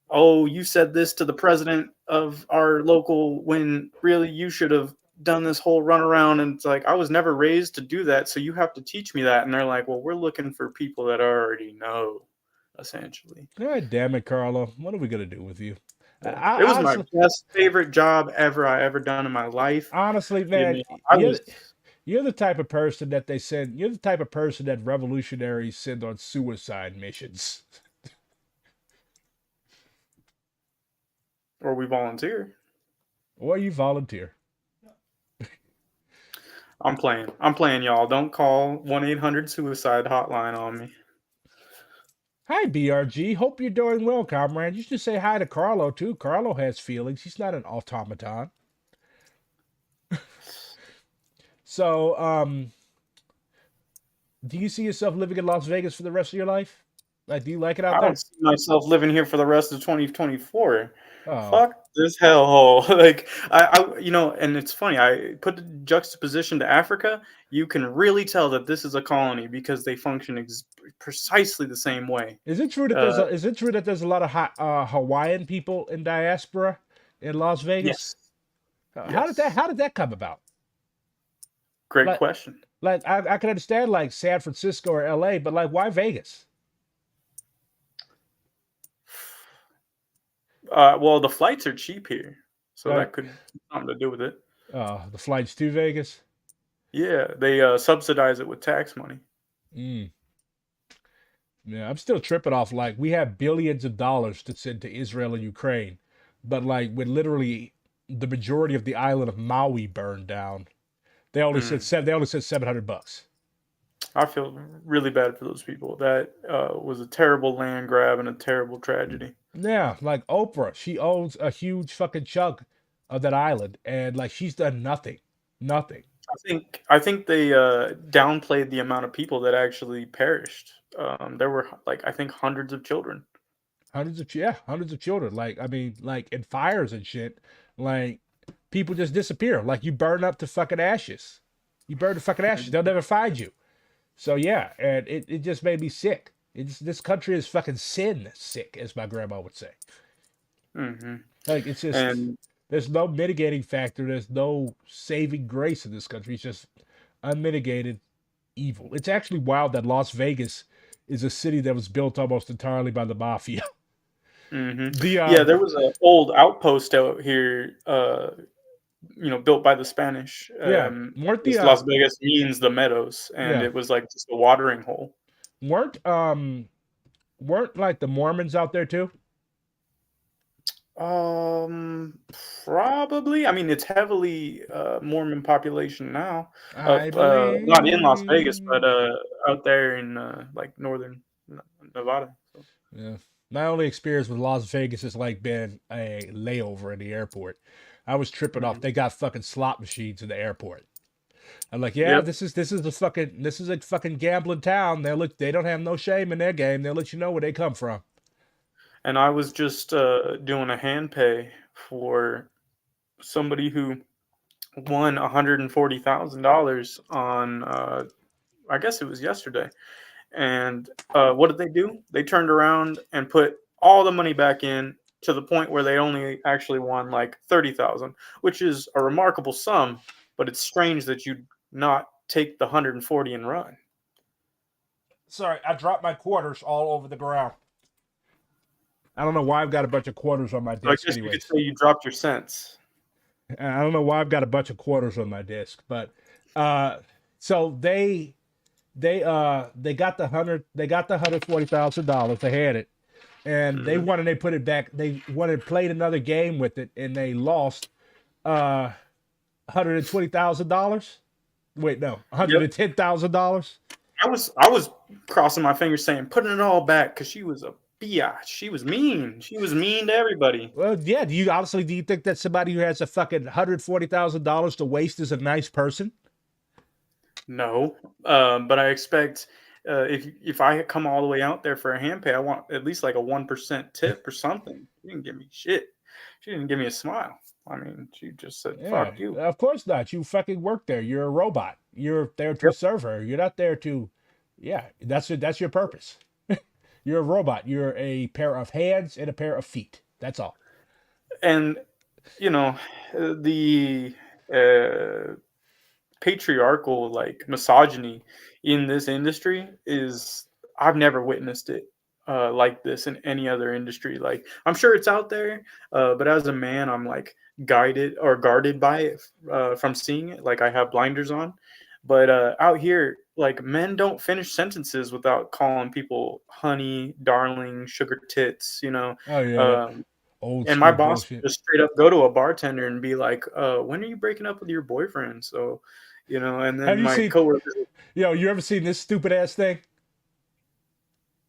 oh, you said this to the president of our local when really you should have done this whole runaround. And it's like, I was never raised to do that. So you have to teach me that. And they're like, well, we're looking for people that already know, essentially. God damn it, Carlo. What are we gonna do with you? Yeah. It was my Honestly, best favorite job I ever done in my life. honestly, You man, know, I was, you're the type of person that they send. You're the type of person that revolutionaries send on suicide missions, or we volunteer. or you volunteer. I'm playing, y'all. Don't call 1-800-suicide hotline on me. Hi, BRG. Hope you're doing well, comrade. You should say hi to Carlo too. Carlo has feelings. He's not an automaton. So, do you see yourself living in Las Vegas for the rest of your life? Like, do you like it out I don't there? see myself living here for the rest of 2024. Oh, Fuck this hellhole. Like and it's funny. I put the juxtaposition to Africa. You can really tell that this is a colony because they function precisely the same way. is it true that there's a lot of Hawaiian people in diaspora in Las Vegas? Yes, yes. How did that come about? Great Like, question. I can understand like San Francisco or LA, but like why Vegas? Well, the flights are cheap here, so Like, that could have something to do with it. The flights to Vegas. Yeah, they subsidize it with tax money. Mm. Yeah, I'm still tripping off. Like, we have billions of dollars to send to Israel and Ukraine, but like, when literally the majority of the island of Maui burned down, they only said $700. I feel really bad for those people. That was a terrible land grab and a terrible tragedy. Yeah, like Oprah, she owns a huge fucking chunk of that island, and like she's done nothing, nothing. I think they downplayed the amount of people that actually perished. There were like I think hundreds of children. Hundreds of children. Like, I mean, like in fires and shit. Like, people just disappear. Like, you burn up to fucking ashes. You burn to fucking ashes. They'll never find you. So yeah, and it just made me sick. This country is fucking sin sick, as my grandma would say. Hmm Like, it's just And there's no mitigating factor. There's no saving grace in this country. It's just unmitigated evil. It's actually wild that Las Vegas is a city that was built almost entirely by the mafia. yeah, there was an old outpost out here, built by the Spanish. Yeah, weren't the Las Vegas means the meadows, and yeah it was like just a watering hole. weren't like the Mormons out there too? Probably. I mean, it's heavily Mormon population now. I Not in Las Vegas, believe. but out there in like northern Nevada. So. Yeah. My only experience with Las Vegas has like been a layover in the airport. I was tripping off. Mhm. They got fucking slot machines in the airport. I'm like, yeah, Yep. this is a fucking gambling town. They don't have no shame in their game. They'll let you know where they come from. And I was just doing a hand pay for somebody who won $140,000 on I guess it was yesterday. And what did they do? They turned around and put all the money back in to the point where they only actually won like 30,000, which is a remarkable sum. But it's strange that you not take the 140 and run. Sorry, I dropped my quarters all over the ground. I don't know why I've got a bunch of quarters on my So I desk guess you could anyways. say you dropped your cents. I don't know why I've got a bunch of quarters on my desk, but so they got the $140,000. They had it, and they Mhm. won, and they put it back. They went and played another game with it, and they lost $120,000. Wait, no, Yep. $110,000. I was crossing my fingers saying putting it all back because she was a biatch. She was mean. She was mean to everybody. Well, yeah. Do you think that somebody who has a fucking $140,000 to waste is a nice person? No, but I expect if I come all the way out there for a hand pay, I want at least like a 1% tip or something. She didn't give me shit. She didn't give me a smile. I mean, she just said, Yeah, "Fuck you." of course not. You fucking work there. You're a robot. You're there to Yep. serve her. You're not there to, yeah, that's your purpose. You're a robot. You're a pair of hands and a pair of feet. That's all. And the uh, patriarchal like misogyny in this industry is I've never witnessed it like this in any other industry. Like I'm sure it's out there, but as a man, I'm like guided or guarded by it from seeing it. Like I have blinders on, but out here, like men don't finish sentences without calling people honey, darling, sugar tits. Oh yeah, Um, old and my school boss would bullshit. just straight up go to a bartender and be like, "When are you breaking up with your boyfriend?" So, and Have then you my seen, coworkers, you ever seen this stupid ass thing?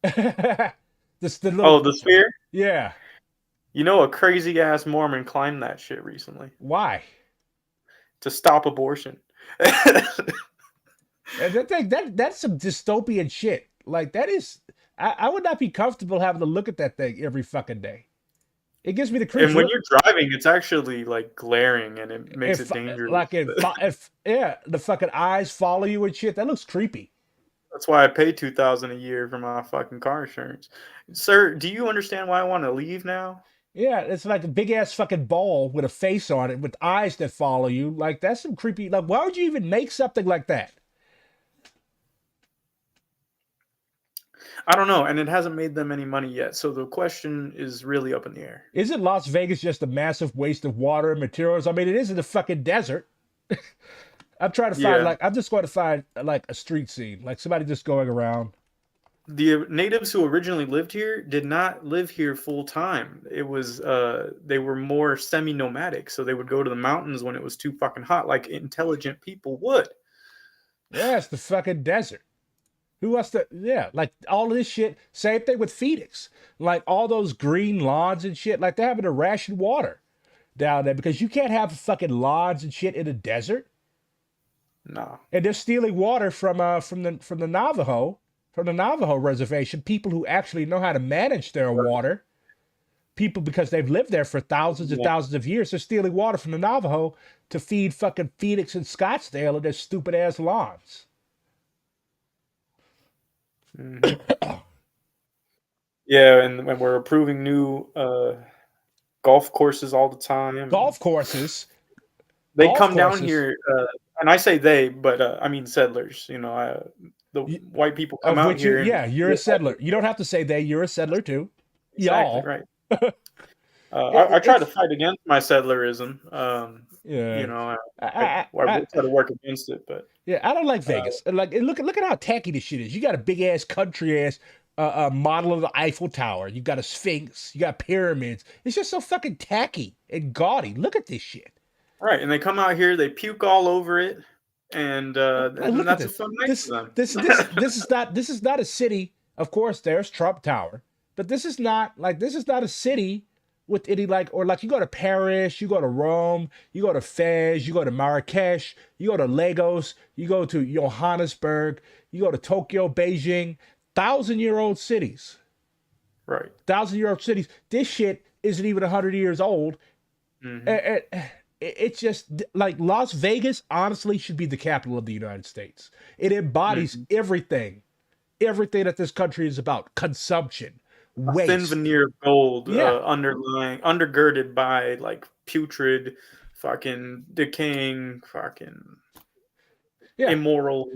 This the oh, little, the sphere. yeah. A crazy ass Mormon climbed that shit recently Why? to stop abortion. And that's some dystopian shit. Like that is, I would not be comfortable having to look at that thing every fucking day. It gives me the creeps. And when you're driving, it's actually like glaring and it makes it If dangerous. like if yeah, the fucking eyes follow you and shit. That looks creepy. That's why I pay $2,000 a year for my fucking car insurance. Sir, do you understand why I want to leave now? Yeah, it's like a big ass fucking ball with a face on it with eyes that follow you. Like that's some creepy. Like why would you even make something like that? I don't know, and it hasn't made them any money yet. So the question is really up in the air. Isn't Las Vegas just a massive waste of water and materials? I mean, it is in the fucking desert. I'm trying to find like I'm just going to find like a street scene, like somebody just going around. The natives who originally lived here did not live here full time. It was they were more semi-nomadic, so they would go to the mountains when it was too fucking hot, like intelligent people would. Yeah, it's the fucking desert. Who else to, yeah, like all of this shit. Same thing with Phoenix. Like all those green lawns and shit, like they're having to ration water down there because you can't have fucking lawns and shit in the desert. No. And they're stealing water from the Navajo reservation, people who actually know how to manage their water. People, because they've lived there for thousands and thousands of years, they're stealing water from the Navajo to feed fucking Phoenix and Scottsdale and their stupid ass lawns. Mm-hmm. Yeah, and we're approving new golf courses all the time. Golf courses. They come down here, and I say they, but I mean settlers. You know, the white people come out here. Yeah, you're a settler. You don't have to say they. You're a settler too. Exactly, Y'all. right. I try to fight against my settlerism. Yeah. You know, I try to work against it, but yeah, I don't like Vegas. Like, look at how tacky this shit is. You got a big ass country ass model of the Eiffel Tower. You got a Sphinx. You got pyramids. It's just so fucking tacky and gaudy. Look at this shit. Right, and they come out here, they puke all over it, and that's a fun night for them. This is not a city. Of course, there's Trump Tower, but this is not a city with any you go to Paris, you go to Rome, you go to Fez, you go to Marrakesh, you go to Lagos, you go to Johannesburg, you go to Tokyo, Beijing, 1,000-year-old cities. Right. 1,000-year-old cities. This shit isn't even 100 years old. Mm-hmm. It's just like Las Vegas, honestly, should be the capital of the United States. It embodies everything that this country is about. Consumption, waste. A thin veneer of gold, undergirded by like putrid, fucking decaying, fucking immoral,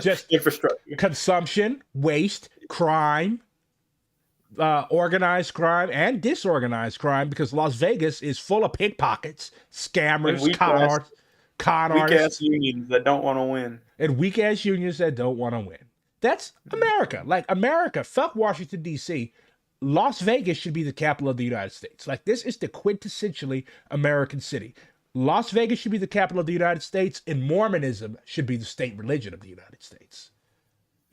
just infrastructure. Consumption, waste, crime. Organized crime and disorganized crime, because Las Vegas is full of pickpockets, scammers, con artists, weak-ass unions that don't want to win. And weak-ass unions that don't want to win. That's America. Like, America, fuck Washington, D.C. Las Vegas should be the capital of the United States. Like, this is the quintessentially American city. Las Vegas should be the capital of the United States, and Mormonism should be the state religion of the United States.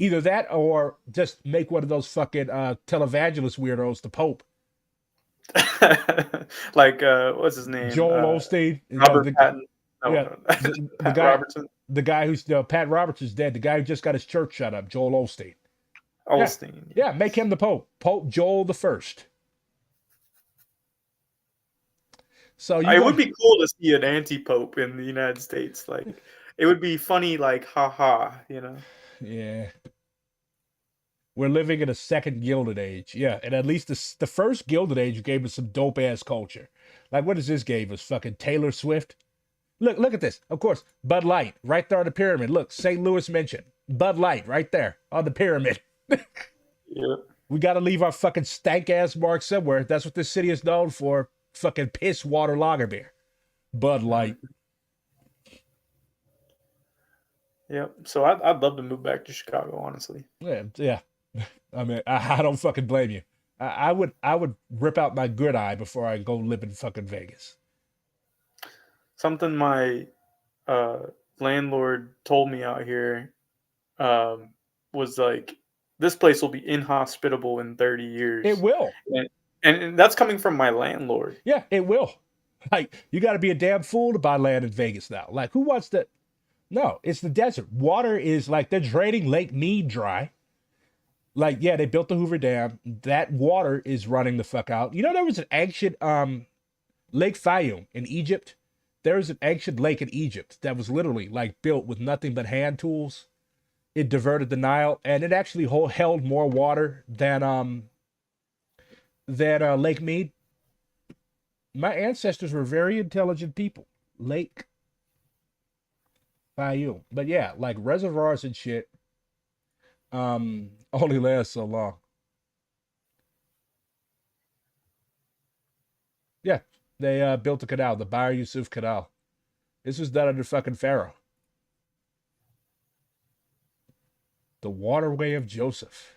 Either that or just make one of those fucking televangelist weirdos the Pope. Like, what's his name? Joel Osteen. Robert Patton. The guy, Robertson. The guy who's, Pat Robertson's dead. The guy who just got his church shut up, Joel Osteen. Osteen. Yeah, make him the Pope. Pope Joel the First. So it would be cool to see an anti-pope in the United States. Like, it would be funny, like, haha, you know? Yeah. We're living in a second Gilded Age. Yeah, and at least the first Gilded Age gave us some dope-ass culture. Like, what does this gave us? Fucking Taylor Swift? Look at this. Of course, Bud Light, right there on the pyramid. Look, St. Louis mentioned. Bud Light, right there on the pyramid. Yeah. We got to leave our fucking stank-ass mark somewhere. That's what this city is known for. Fucking piss water lager beer. Bud Light. Yep. So I'd love to move back to Chicago, honestly. Yeah. I mean, I don't fucking blame you. I would rip out my good eye before I go live in fucking Vegas. Something my landlord told me out here was like, this place will be inhospitable in 30 years. It will. And that's coming from my landlord. Yeah, it will. Like, you got to be a damn fool to buy land in Vegas now. Like, who wants that? No, it's the desert. Water is like, they're draining Lake Mead dry. Like, yeah, they built the Hoover Dam. That water is running the fuck out. You know, there was an ancient Lake Fayum in Egypt. There was an ancient lake in Egypt that was literally like built with nothing but hand tools. It diverted the Nile, and it actually held more water than Lake Mead. My ancestors were very intelligent people. Lake Fayum. But yeah, like reservoirs and shit only last so long. Yeah, they built a canal, the Bahr Yusuf Canal. This was done under fucking Pharaoh. The Waterway of Joseph.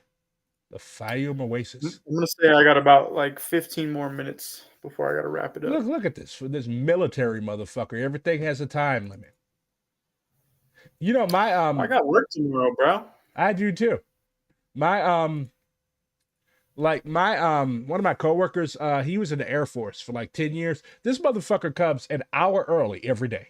The Fayum Oasis. I'm gonna say I got about like 15 more minutes before I gotta wrap it up. Look at this. For this military motherfucker. Everything has a time limit. You know, my I got work tomorrow, bro. I do too. My one of my coworkers, he was in the Air Force for like 10 years. This motherfucker comes an hour early every day.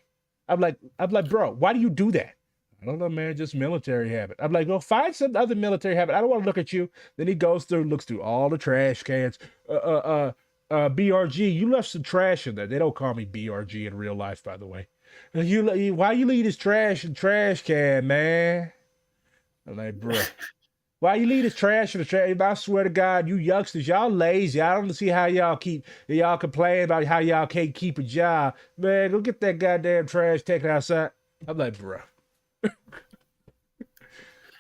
I'm like, bro, why do you do that? I don't know, man, just military habit. I'm like, well, find some other military habit. I don't want to look at you. Then he goes through, looks through all the trash cans. BRG, you left some trash in there. They don't call me BRG in real life, by the way. Why you leave this trash in the trash can, man? I'm like, bro. Why you leave this trash in the trash? I swear to God, you youngsters, y'all lazy. I don't see how y'all complain about how y'all can't keep a job. Man, go get that goddamn trash taken outside. I'm like, bro.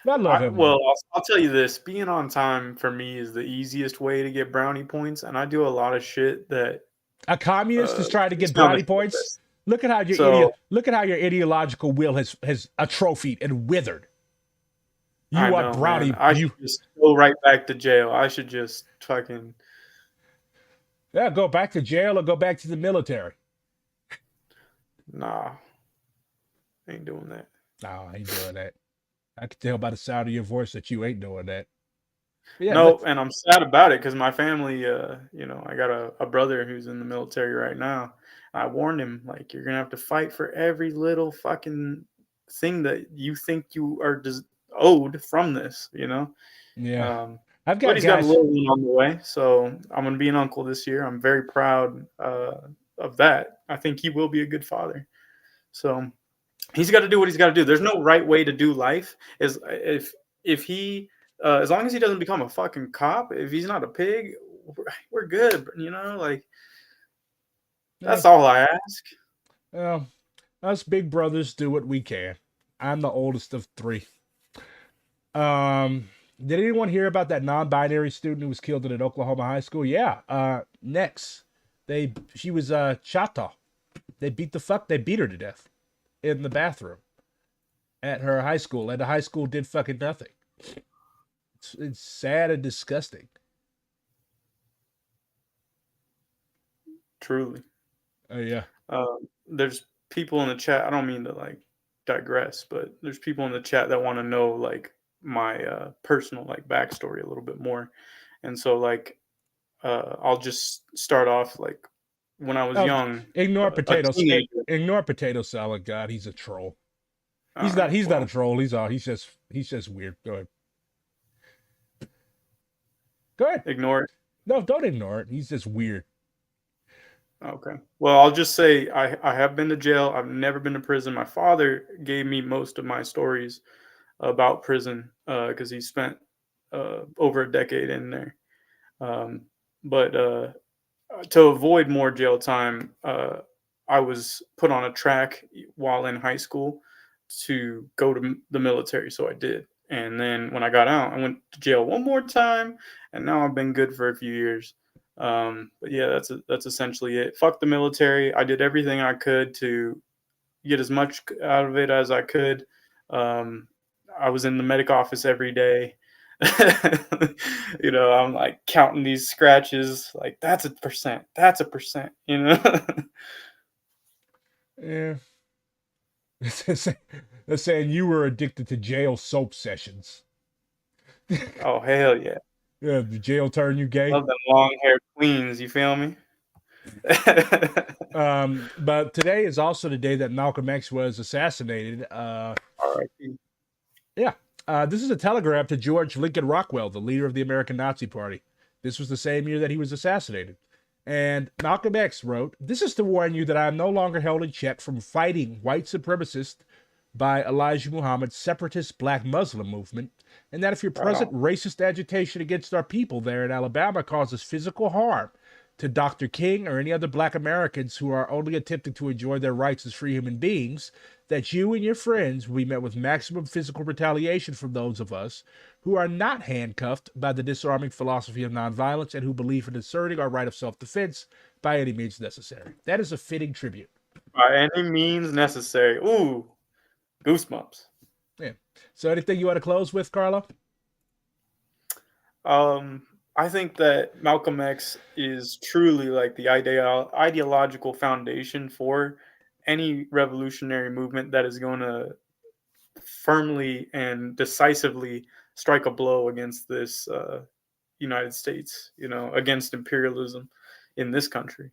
I love him. Well, I'll tell you this: being on time for me is the easiest way to get brownie points, and I do a lot of shit that a communist is trying to get brownie points. Look at how your ideological will has atrophied and withered. You want brownie? Man. I should just go right back to jail. I should just fucking go back to jail or go back to the military. Nah, ain't doing that. No, I ain't doing that. I can tell by the sound of your voice that you ain't doing that. Yeah, no, and I'm sad about it because my family, I got a brother who's in the military right now. I warned him, like, you're gonna have to fight for every little fucking thing that you think you are owed from this, Yeah. But he's got a little one on the way, so I'm gonna be an uncle this year. I'm very proud of that. I think he will be a good father. So he's got to do what he's got to do. There's no right way to do life. If he as long as he doesn't become a fucking cop, if he's not a pig, we're good. That's all I ask. Well, us big brothers do what we can. I'm the oldest of 3. Did anyone hear about that non-binary student who was killed in an Oklahoma high school? Yeah. Next, she was Chata. They beat her to death in the bathroom at her high school, and the high school did fucking nothing. It's sad and disgusting. Truly. Yeah. There's people in the chat. I don't mean to digress, but there's people in the chat that want to know my personal backstory a little bit more, and so I'll just start off when I was young. Ignore potato salad. God, he's a troll. He's not a troll. He's just weird. Go ahead. Ignore it. No, don't ignore it. He's just weird. Okay. Well, I'll just say I have been to jail. I've never been to prison. My father gave me most of my stories about prison because he spent over a decade in there. But to avoid more jail time, I was put on a track while in high school to go to the military. So I did. And then when I got out, I went to jail one more time. And now I've been good for a few years. But yeah, that's essentially it. Fuck the military. I did everything I could to get as much out of it as I could. I was in the medic office every day. I'm counting these scratches. That's a percent. That's a percent. Yeah. They're saying you were addicted to jail soap sessions. Oh, hell yeah. Yeah, the jail turned you gay. Love them long-haired queens, you feel me? But today is also the day that Malcolm X was assassinated. R.I.P. Yeah. This is a telegram to George Lincoln Rockwell, the leader of the American Nazi Party. This was the same year that he was assassinated. And Malcolm X wrote, "This is to warn you that I am no longer held in check from fighting white supremacists by Elijah Muhammad's separatist black Muslim movement, and that if your present racist agitation against our people there in Alabama causes physical harm to Dr. King or any other black Americans who are only attempting to enjoy their rights as free human beings, that you and your friends will be met with maximum physical retaliation from those of us who are not handcuffed by the disarming philosophy of nonviolence and who believe in asserting our right of self-defense by any means necessary." That is a fitting tribute. By any means necessary. Ooh, goosebumps. Yeah. So anything you want to close with, Carlo? I think that Malcolm X is truly like the ideological foundation for any revolutionary movement that is going to firmly and decisively strike a blow against this United States, against imperialism in this country.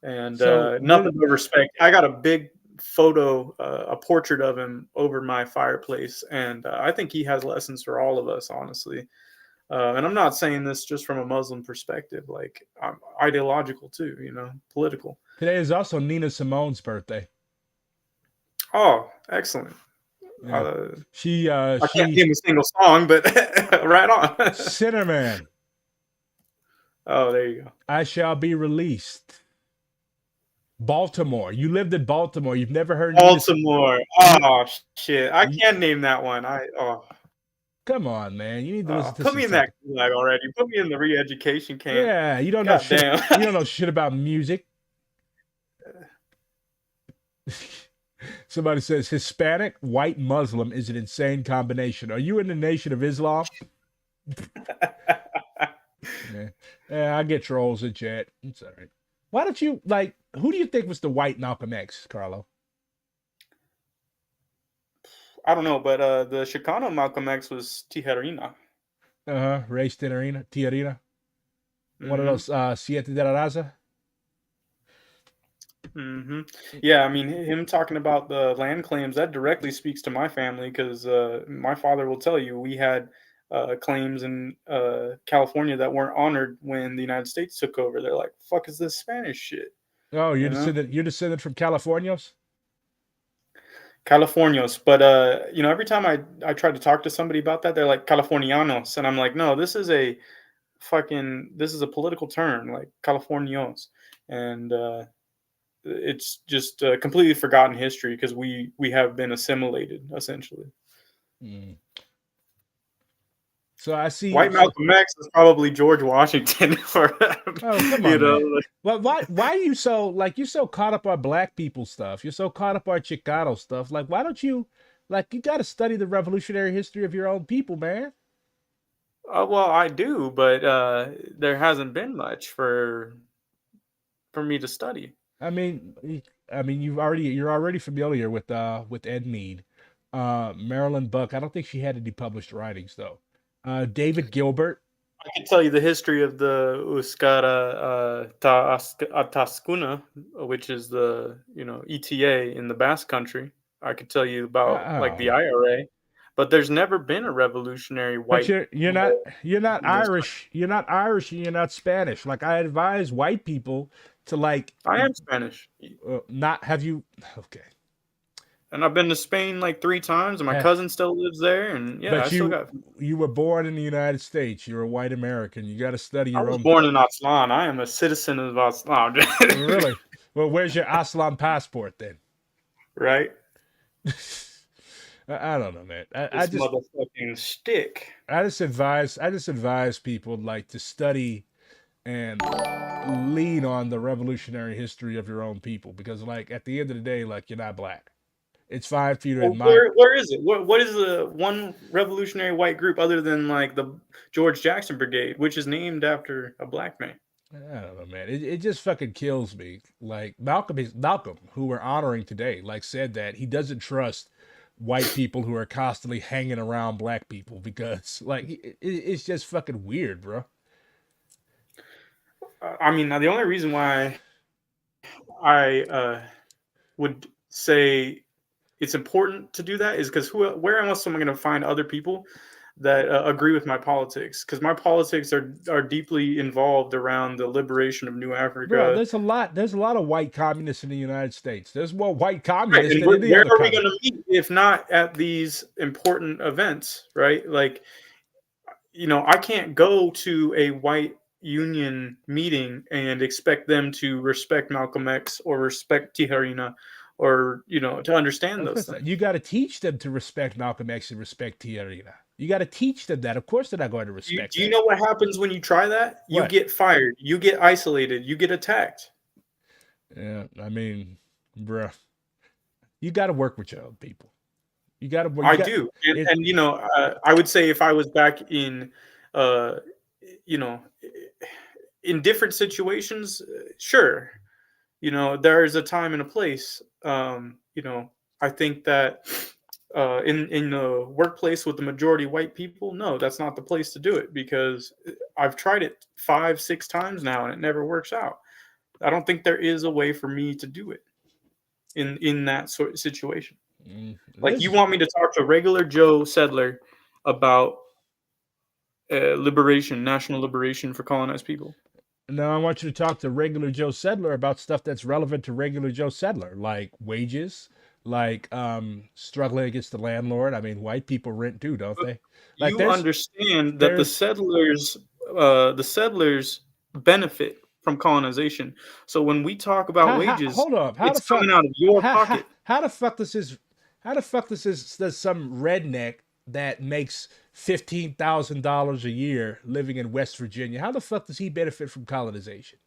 And So nothing but respect. I got a big photo, a portrait of him over my fireplace, and I think he has lessons for all of us, honestly. And I'm not saying this just from a Muslim perspective, like I'm ideological too, political. today is also Nina Simone's birthday. Oh, excellent. Yeah. I can't name a single song, but right on. Cinnamon. Oh, there you go. I Shall Be Released. Baltimore. You lived in Baltimore. You've never heard Baltimore. Oh shit! I can't name that one. Come on, man. You need to listen to put me in that gulag already. Put me in the re-education camp. Yeah, you don't know God shit. damn. You don't know shit about music. Somebody says Hispanic, white, Muslim is an insane combination. Are you in the Nation of Islam? Yeah, I get trolls in chat. It's all right. Why don't you who do you think was the white Malcolm X, Carlo? I don't know, but the Chicano Malcolm X was Tijerina. Race Tijerina. One of those Siete de la Raza. Yeah, I mean, him talking about the land claims, that directly speaks to my family, because my father will tell you we had claims in California that weren't honored when the United States took over. They're like, fuck is this Spanish shit? Oh, you're descended from Californios? Californios. But every time I try to talk to somebody about that, they're like Californianos. And I'm like, no, this is a political term, like Californios. And it's just completely forgotten history, because we have been assimilated, essentially. So I see white Malcolm X is probably George Washington for come on, man. Well, why are you so you're so caught up on black people stuff? You're so caught up on Chicano stuff. Like, why don't you you got to study the revolutionary history of your own people, man? Well, I do, but there hasn't been much for me to study. I mean, you're already familiar with Ed Mead, Marilyn Buck. I don't think she had any published writings though. David Gilbert. I can tell you the history of the Euskara Atascuna, which is the ETA in the Basque Country. I could tell you about the IRA, but there's never been a revolutionary white. But you're not Irish. You're not Irish, and you're not Spanish. Like, I advise white people to I am Spanish. Not have you? Okay. And I've been to Spain 3 times, and my cousin still lives there. And yeah, but you were born in the United States. You're a white American. You got to study your own. I was born in Aztlan. I am a citizen of Aztlan. Really? Well, where's your Aztlan passport then? Right. I don't know, man. I just motherfucking stick. I just advise people to study and lean on the revolutionary history of your own people, because at the end of the day, you're not black. It's fine for you to admire. Where is it? What is the one revolutionary white group other than the George Jackson Brigade, which is named after a black man? I don't know, man. It just fucking kills me. Malcolm, who we're honoring today, said that he doesn't trust white people who are constantly hanging around black people, because it's just fucking weird, bro. I mean, the only reason why I would say it's important to do that is because where else am I going to find other people that agree with my politics? Because my politics are deeply involved around the liberation of New Africa. Bro, there's a lot of white communists in the United States. There's more white communists than any where other are we going to meet if not at these important events, right? I can't go to a white union meeting and expect them to respect Malcolm X or respect Tijerina, or to understand those things. You got to teach them to respect Malcolm X and respect Tijerina. You got to teach them that. Of course, they're not going to respect. Do you know what happens when you try that? You get fired. You get isolated. You get attacked. Yeah, I mean, bruh. You got to work with your own people. You got to work. I do, It, and I would say if I was back in, uh, you know, in different situations, sure, there is a time and a place. I think that in the workplace with the majority white people, no, that's not the place to do it, because I've tried it 5, 6 times now and it never works out. I don't think there is a way for me to do it in that sort of situation. Like, you want me to talk to regular Joe Sedler about national liberation for colonized people? No, I want you to talk to regular Joe Sedler about stuff that's relevant to regular Joe Sedler, like wages, like struggling against the landlord. I mean, white people rent too, don't they? Like You understand that there's the settlers benefit from colonization. So when we talk about wages, hold up. it's coming out of your pocket. How the fuck this is there's some redneck that makes $15,000 a year living in West Virginia. How the fuck does he benefit from colonization?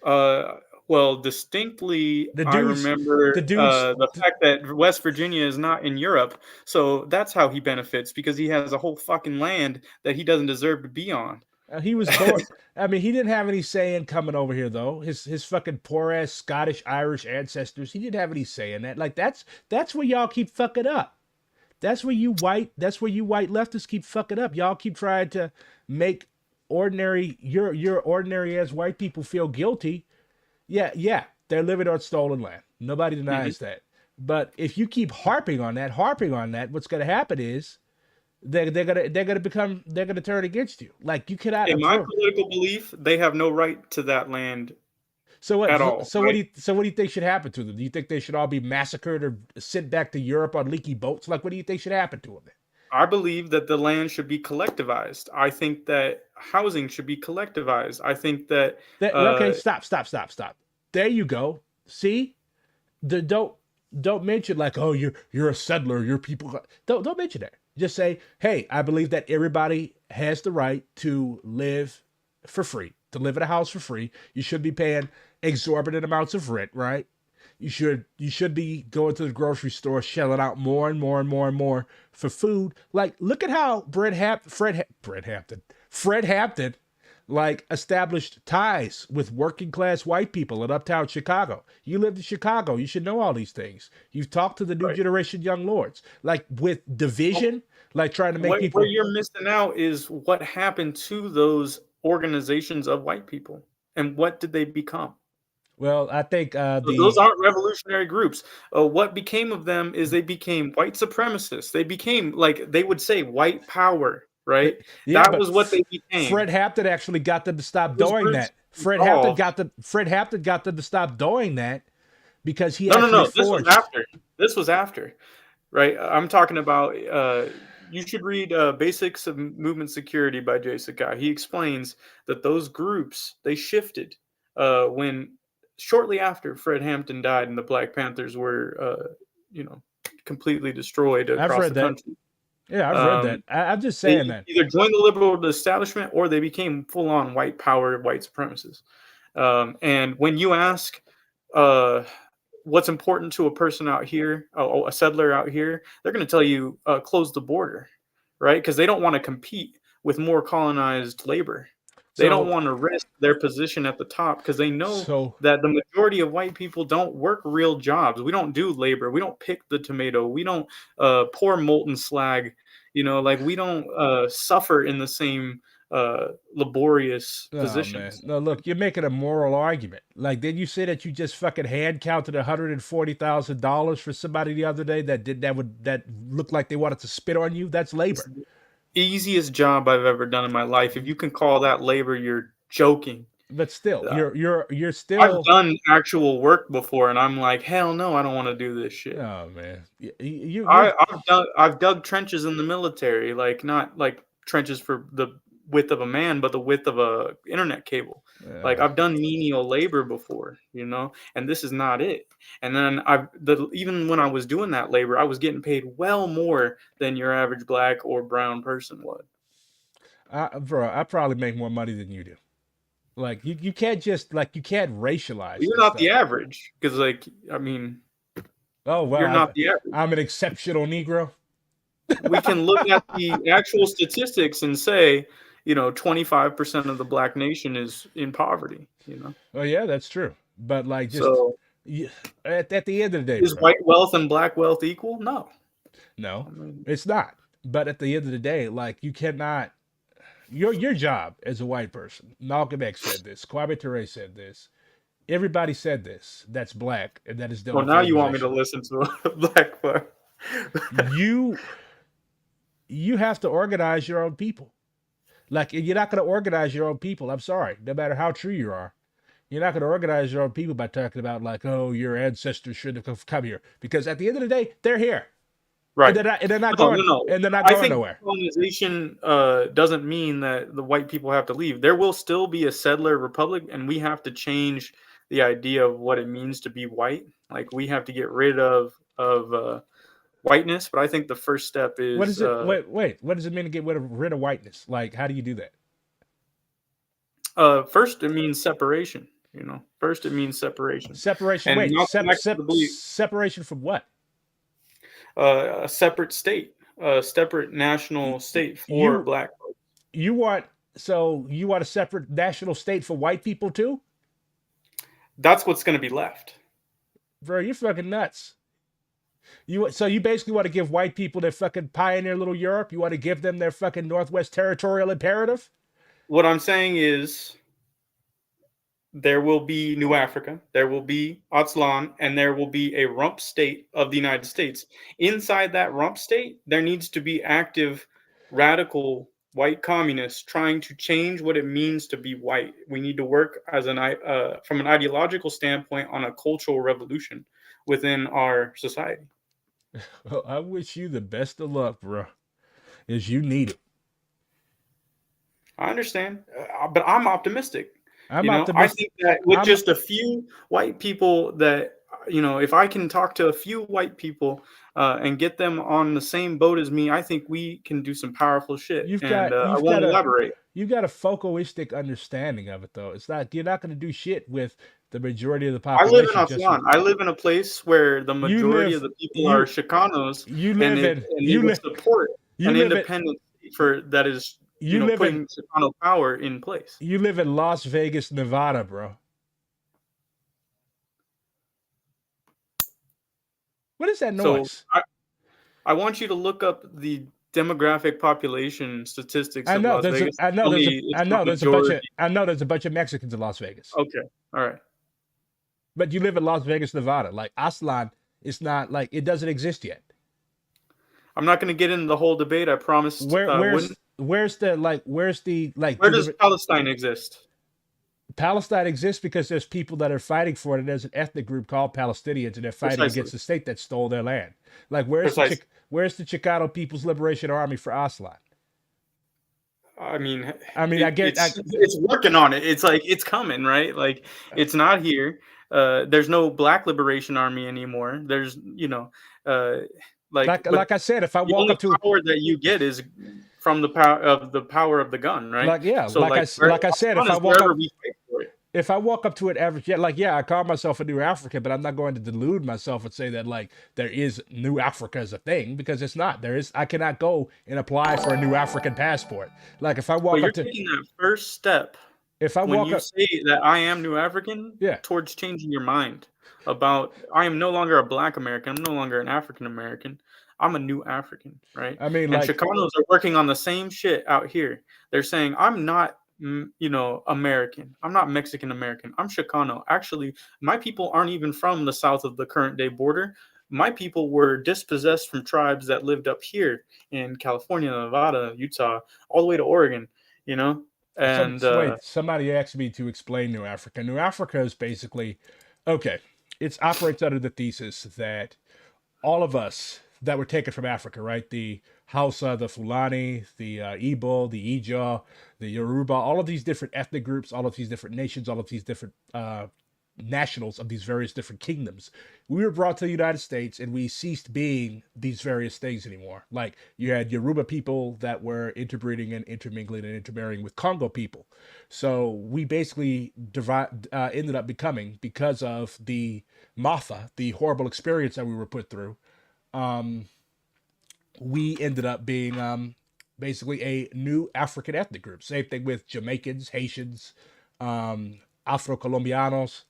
Well, distinctly, The I dudes, remember the dudes, the fact that West Virginia is not in Europe, so that's how he benefits, because he has a whole fucking land that he doesn't deserve to be on. he was born. I mean, he didn't have any say in coming over here, though. His fucking poor ass Scottish Irish ancestors. He didn't have any say in that. Like that's where y'all keep fucking up. That's where you white leftists keep fucking up. Y'all keep trying to make your ordinary as white people feel guilty. Yeah, they're living on stolen land. Nobody denies that. But if you keep harping on that, what's going to happen is they're gonna turn against you. Like, you cannot. In my political belief, they have no right to that land. So what? At all, so right? what do you think should happen to them? Do you think they should all be massacred or sent back to Europe on leaky boats? Like, what do you think should happen to them? I believe that the land should be collectivized. I think that housing should be collectivized. I think that Okay, stop. There you go. See, don't mention like, oh, you're a settler, your people. Don't mention that. Just say, hey, I believe that everybody has the right to live for free, to live in a house for free. You should be paying exorbitant amounts of rent, right? You should be going to the grocery store, shelling out more and more for food. Like, look at how Fred Hampton, like, established ties with working class white people in uptown Chicago. You lived in Chicago, you should know all these things. You've talked to the new generation young lords, like with division, like trying to make people. What you're missing out is what happened to those organizations of white people, and what did they become? Well, I think those aren't revolutionary groups. What became of them is they became white supremacists. They became, like, they would say, white power, right? Yeah, that was what they became. Fred Hampton actually got them to stop doing that. Fred Hampton got them to stop doing that because he no. This was after, right? I'm talking about. You should read Basics of Movement Security by Jay Sakai. He explains that those groups, they shifted when shortly after Fred Hampton died and the Black Panthers were, completely destroyed across the country. Yeah, I've read that. I'm just saying that. Either joined the liberal establishment or they became full-on white power, white supremacists. And when you ask what's important to a person out here, a settler out here, they're going to tell you close the border, right? Because they don't want to compete with more colonized labor. They don't want to risk their position at the top because they know that the majority of white people don't work real jobs. We don't do labor. We don't pick the tomato. We don't pour molten slag. Like, we don't suffer in the same laborious positions. Man. No, look, you're making a moral argument. Like, did you say that you just fucking hand counted $140,000 for somebody the other day that looked like they wanted to spit on you? That's labor. Easiest job I've ever done in my life. If you can call that labor, you're joking. But still, you're still. I've done actual work before, and I'm like, hell no, I don't want to do this shit. Oh man, I've dug trenches in the military, like, not like trenches for the width of a man, but the width of a internet cable. Like, I've done menial labor before, and this is not it. And then even when I was doing that labor, I was getting paid well more than your average black or brown person would. Bro, I probably make more money than you do. Like you can't just like you can't racialize You're this not the stuff. average, because like I mean, Oh well, you're not the average. I'm an exceptional Negro. We can look at the actual statistics and say, 25% of the black nation is in poverty. Oh yeah, that's true. But like just So you, at the end of the day, is bro. white wealth and black wealth equal? No. No, I mean, it's not. But at the end of the day, like you cannot your job as a white person. Malcolm X said this. Kwame Ture said this. Everybody said this. That's black and that is done well, with now the you want me to organization. listen to a black part. You you have to organize your own people. Like you're not going to organize your own people. I'm sorry. No matter how true you are, you're not going to organize your own people by talking about like, oh, your ancestors should have come here. Because at the end of the day, they're here. Right. And they're not No, going no, no. and they're not I going think nowhere. colonization doesn't mean that the white people have to leave. There will still be a settler republic, and we have to change the idea of what it means to be white. Like we have to get rid of whiteness. But I think the first step What is is it? Wait. What does it mean to get rid of whiteness? Like, how do you do that? first it means separation. First it means separation, Separation. and Wait, Malcolm X believe separation from what? a separate state, a separate national state for You black folks. you want you want a separate national state for white people too? That's what's going to be left. Bro, you're fucking nuts. You basically want to give white people their fucking pioneer little Europe? You want to give them their fucking Northwest Territorial Imperative? What I'm saying is there will be New Africa, there will be Aztlan, and there will be a rump state of the United States. Inside that rump state, there needs to be active, radical white communists trying to change what it means to be white. We need to work as from an ideological standpoint on a cultural revolution within our society. Well, I wish you the best of luck, bro. As you need it. I understand, but I'm optimistic. I'm I optimistic. think that with I'm- just a few white people that, if I can talk to a few white people and get them on the same boat as me, I think we can do some powerful shit. I won't elaborate. You've got a focoistic understanding of it, though. It's not you're not going to do shit with the majority of the I live population. in Aswan. I live in a place where the majority of the people are Chicanos, and they will support an independent for that is putting Chicano power in place. You live in Las Vegas, Nevada, bro. What is that noise? So I want you to look up the demographic population statistics of Las Vegas. I know there's a bunch of Mexicans in Las Vegas. Okay. All right. But you live in Las Vegas, Nevada. Like Aslan, it's not like it doesn't exist yet. I'm not going to get into the whole debate. I promised. Where does Palestine exist? Palestine exists because there's people that are fighting for it, and there's an ethnic group called Palestinians, and they're fighting against the state that stole their land. Like, where's the Chicano People's Liberation Army for Aslan? I mean, it's working on it. It's like it's coming, right? Like it's not here. There's no Black Liberation Army anymore. There's, like I said, if I walk up to the power that you get is from the power of the gun, right? Like yeah, so I said, if I walk up to an average, I call myself a New African, but I'm not going to delude myself and say that like there is New Africa as a thing, because it's not. I cannot go and apply for a New African passport. Like if I walk up to taking that first step. If I when walk you up, say that I am New African, towards changing your mind about I am no longer a Black American, I'm no longer an African American, I'm a New African, right? I mean, and Chicanos are working on the same shit out here. They're saying I'm not, American. I'm not Mexican American. I'm Chicano. Actually, my people aren't even from the south of the current day border. My people were dispossessed from tribes that lived up here in California, Nevada, Utah, all the way to Oregon. And somebody asked me to explain New Africa. New Africa is basically, it operates under the thesis that all of us that were taken from Africa, right? The Hausa, the Fulani, the Igbo, the Ijaw, the Yoruba, all of these different ethnic groups, all of these different nations, all of these different nationals of these various different kingdoms. We were brought to the United States and we ceased being these various things anymore. Like you had Yoruba people that were interbreeding and intermingling and intermarrying with Congo people. So we basically ended up becoming, because of the Matha, the horrible experience that we were put through, we ended up being basically a new African ethnic group. Same thing with Jamaicans, Haitians, Afro-Colombianos,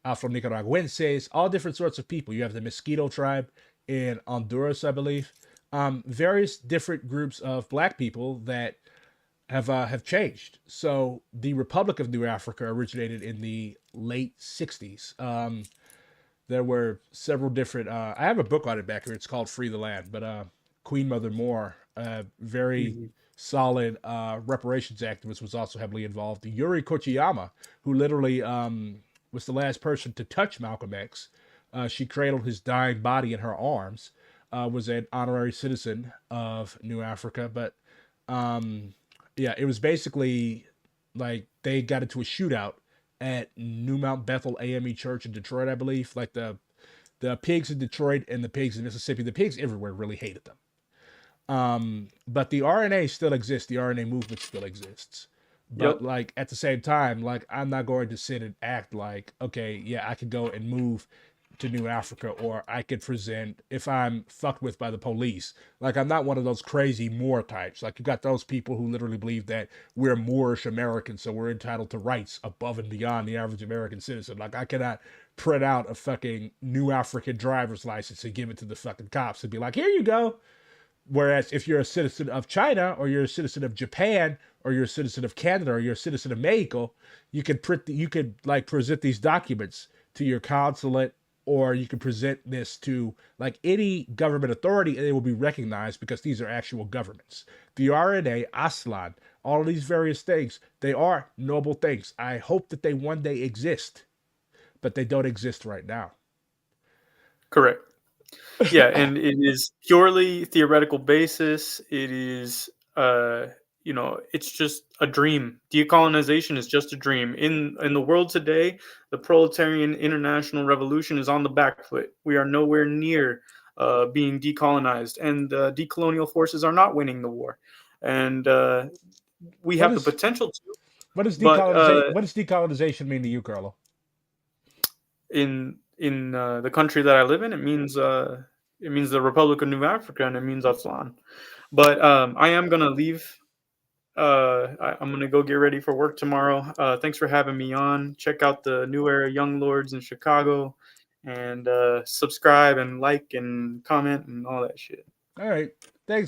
Afro-Nicaraguenses, all different sorts of people. You have the Mosquito tribe in Honduras, I believe. Various different groups of black people that have changed. So the Republic of New Africa originated in the late 60s. There were several different, I have a book on it back here. It's called Free the Land, but Queen Mother Moore, very solid reparations activist, was also heavily involved. Yuri Kochiyama, who literally was the last person to touch Malcolm X. She cradled his dying body in her arms, was an honorary citizen of New Africa. But yeah, it was basically like they got into a shootout at New Mount Bethel AME Church in Detroit, I believe. Like the pigs in Detroit and the pigs in Mississippi, the pigs everywhere really hated them. But the RNA still exists. The RNA movement still exists. But like at the same time, like I'm not going to sit and act like, okay, yeah, I could go and move to New Africa, or I could present if I'm fucked with by the police. Like I'm not one of those crazy Moor types. Like you got those people who literally believe that we're Moorish Americans, so we're entitled to rights above and beyond the average American citizen. Like I cannot print out a fucking New African driver's license and give it to the fucking cops and be like, here you go. Whereas if you're a citizen of China, or you're a citizen of Japan, or you're a citizen of Canada, or you're a citizen of Mexico, you could like present these documents to your consulate, or you can present this to like any government authority, and they will be recognized because these are actual governments. The RNA, Aslan, all of these various things, they are noble things. I hope that they one day exist, but they don't exist right now. Correct. Yeah, and it is purely theoretical basis. It is, it's just a dream. Decolonization is just a dream. In the world today, the proletarian international revolution is on the back foot. We are nowhere near being decolonized, and decolonial forces are not winning the war. And we have the potential to. What does decolonization mean to you, Carlo? In the country that I live in, it means the Republic of New Africa, and it means Aslan. But I am gonna leave. I'm gonna go get ready for work tomorrow. Thanks for having me on. Check out the New Era Young Lords in Chicago, and subscribe and like and comment and all that shit. All right, thanks.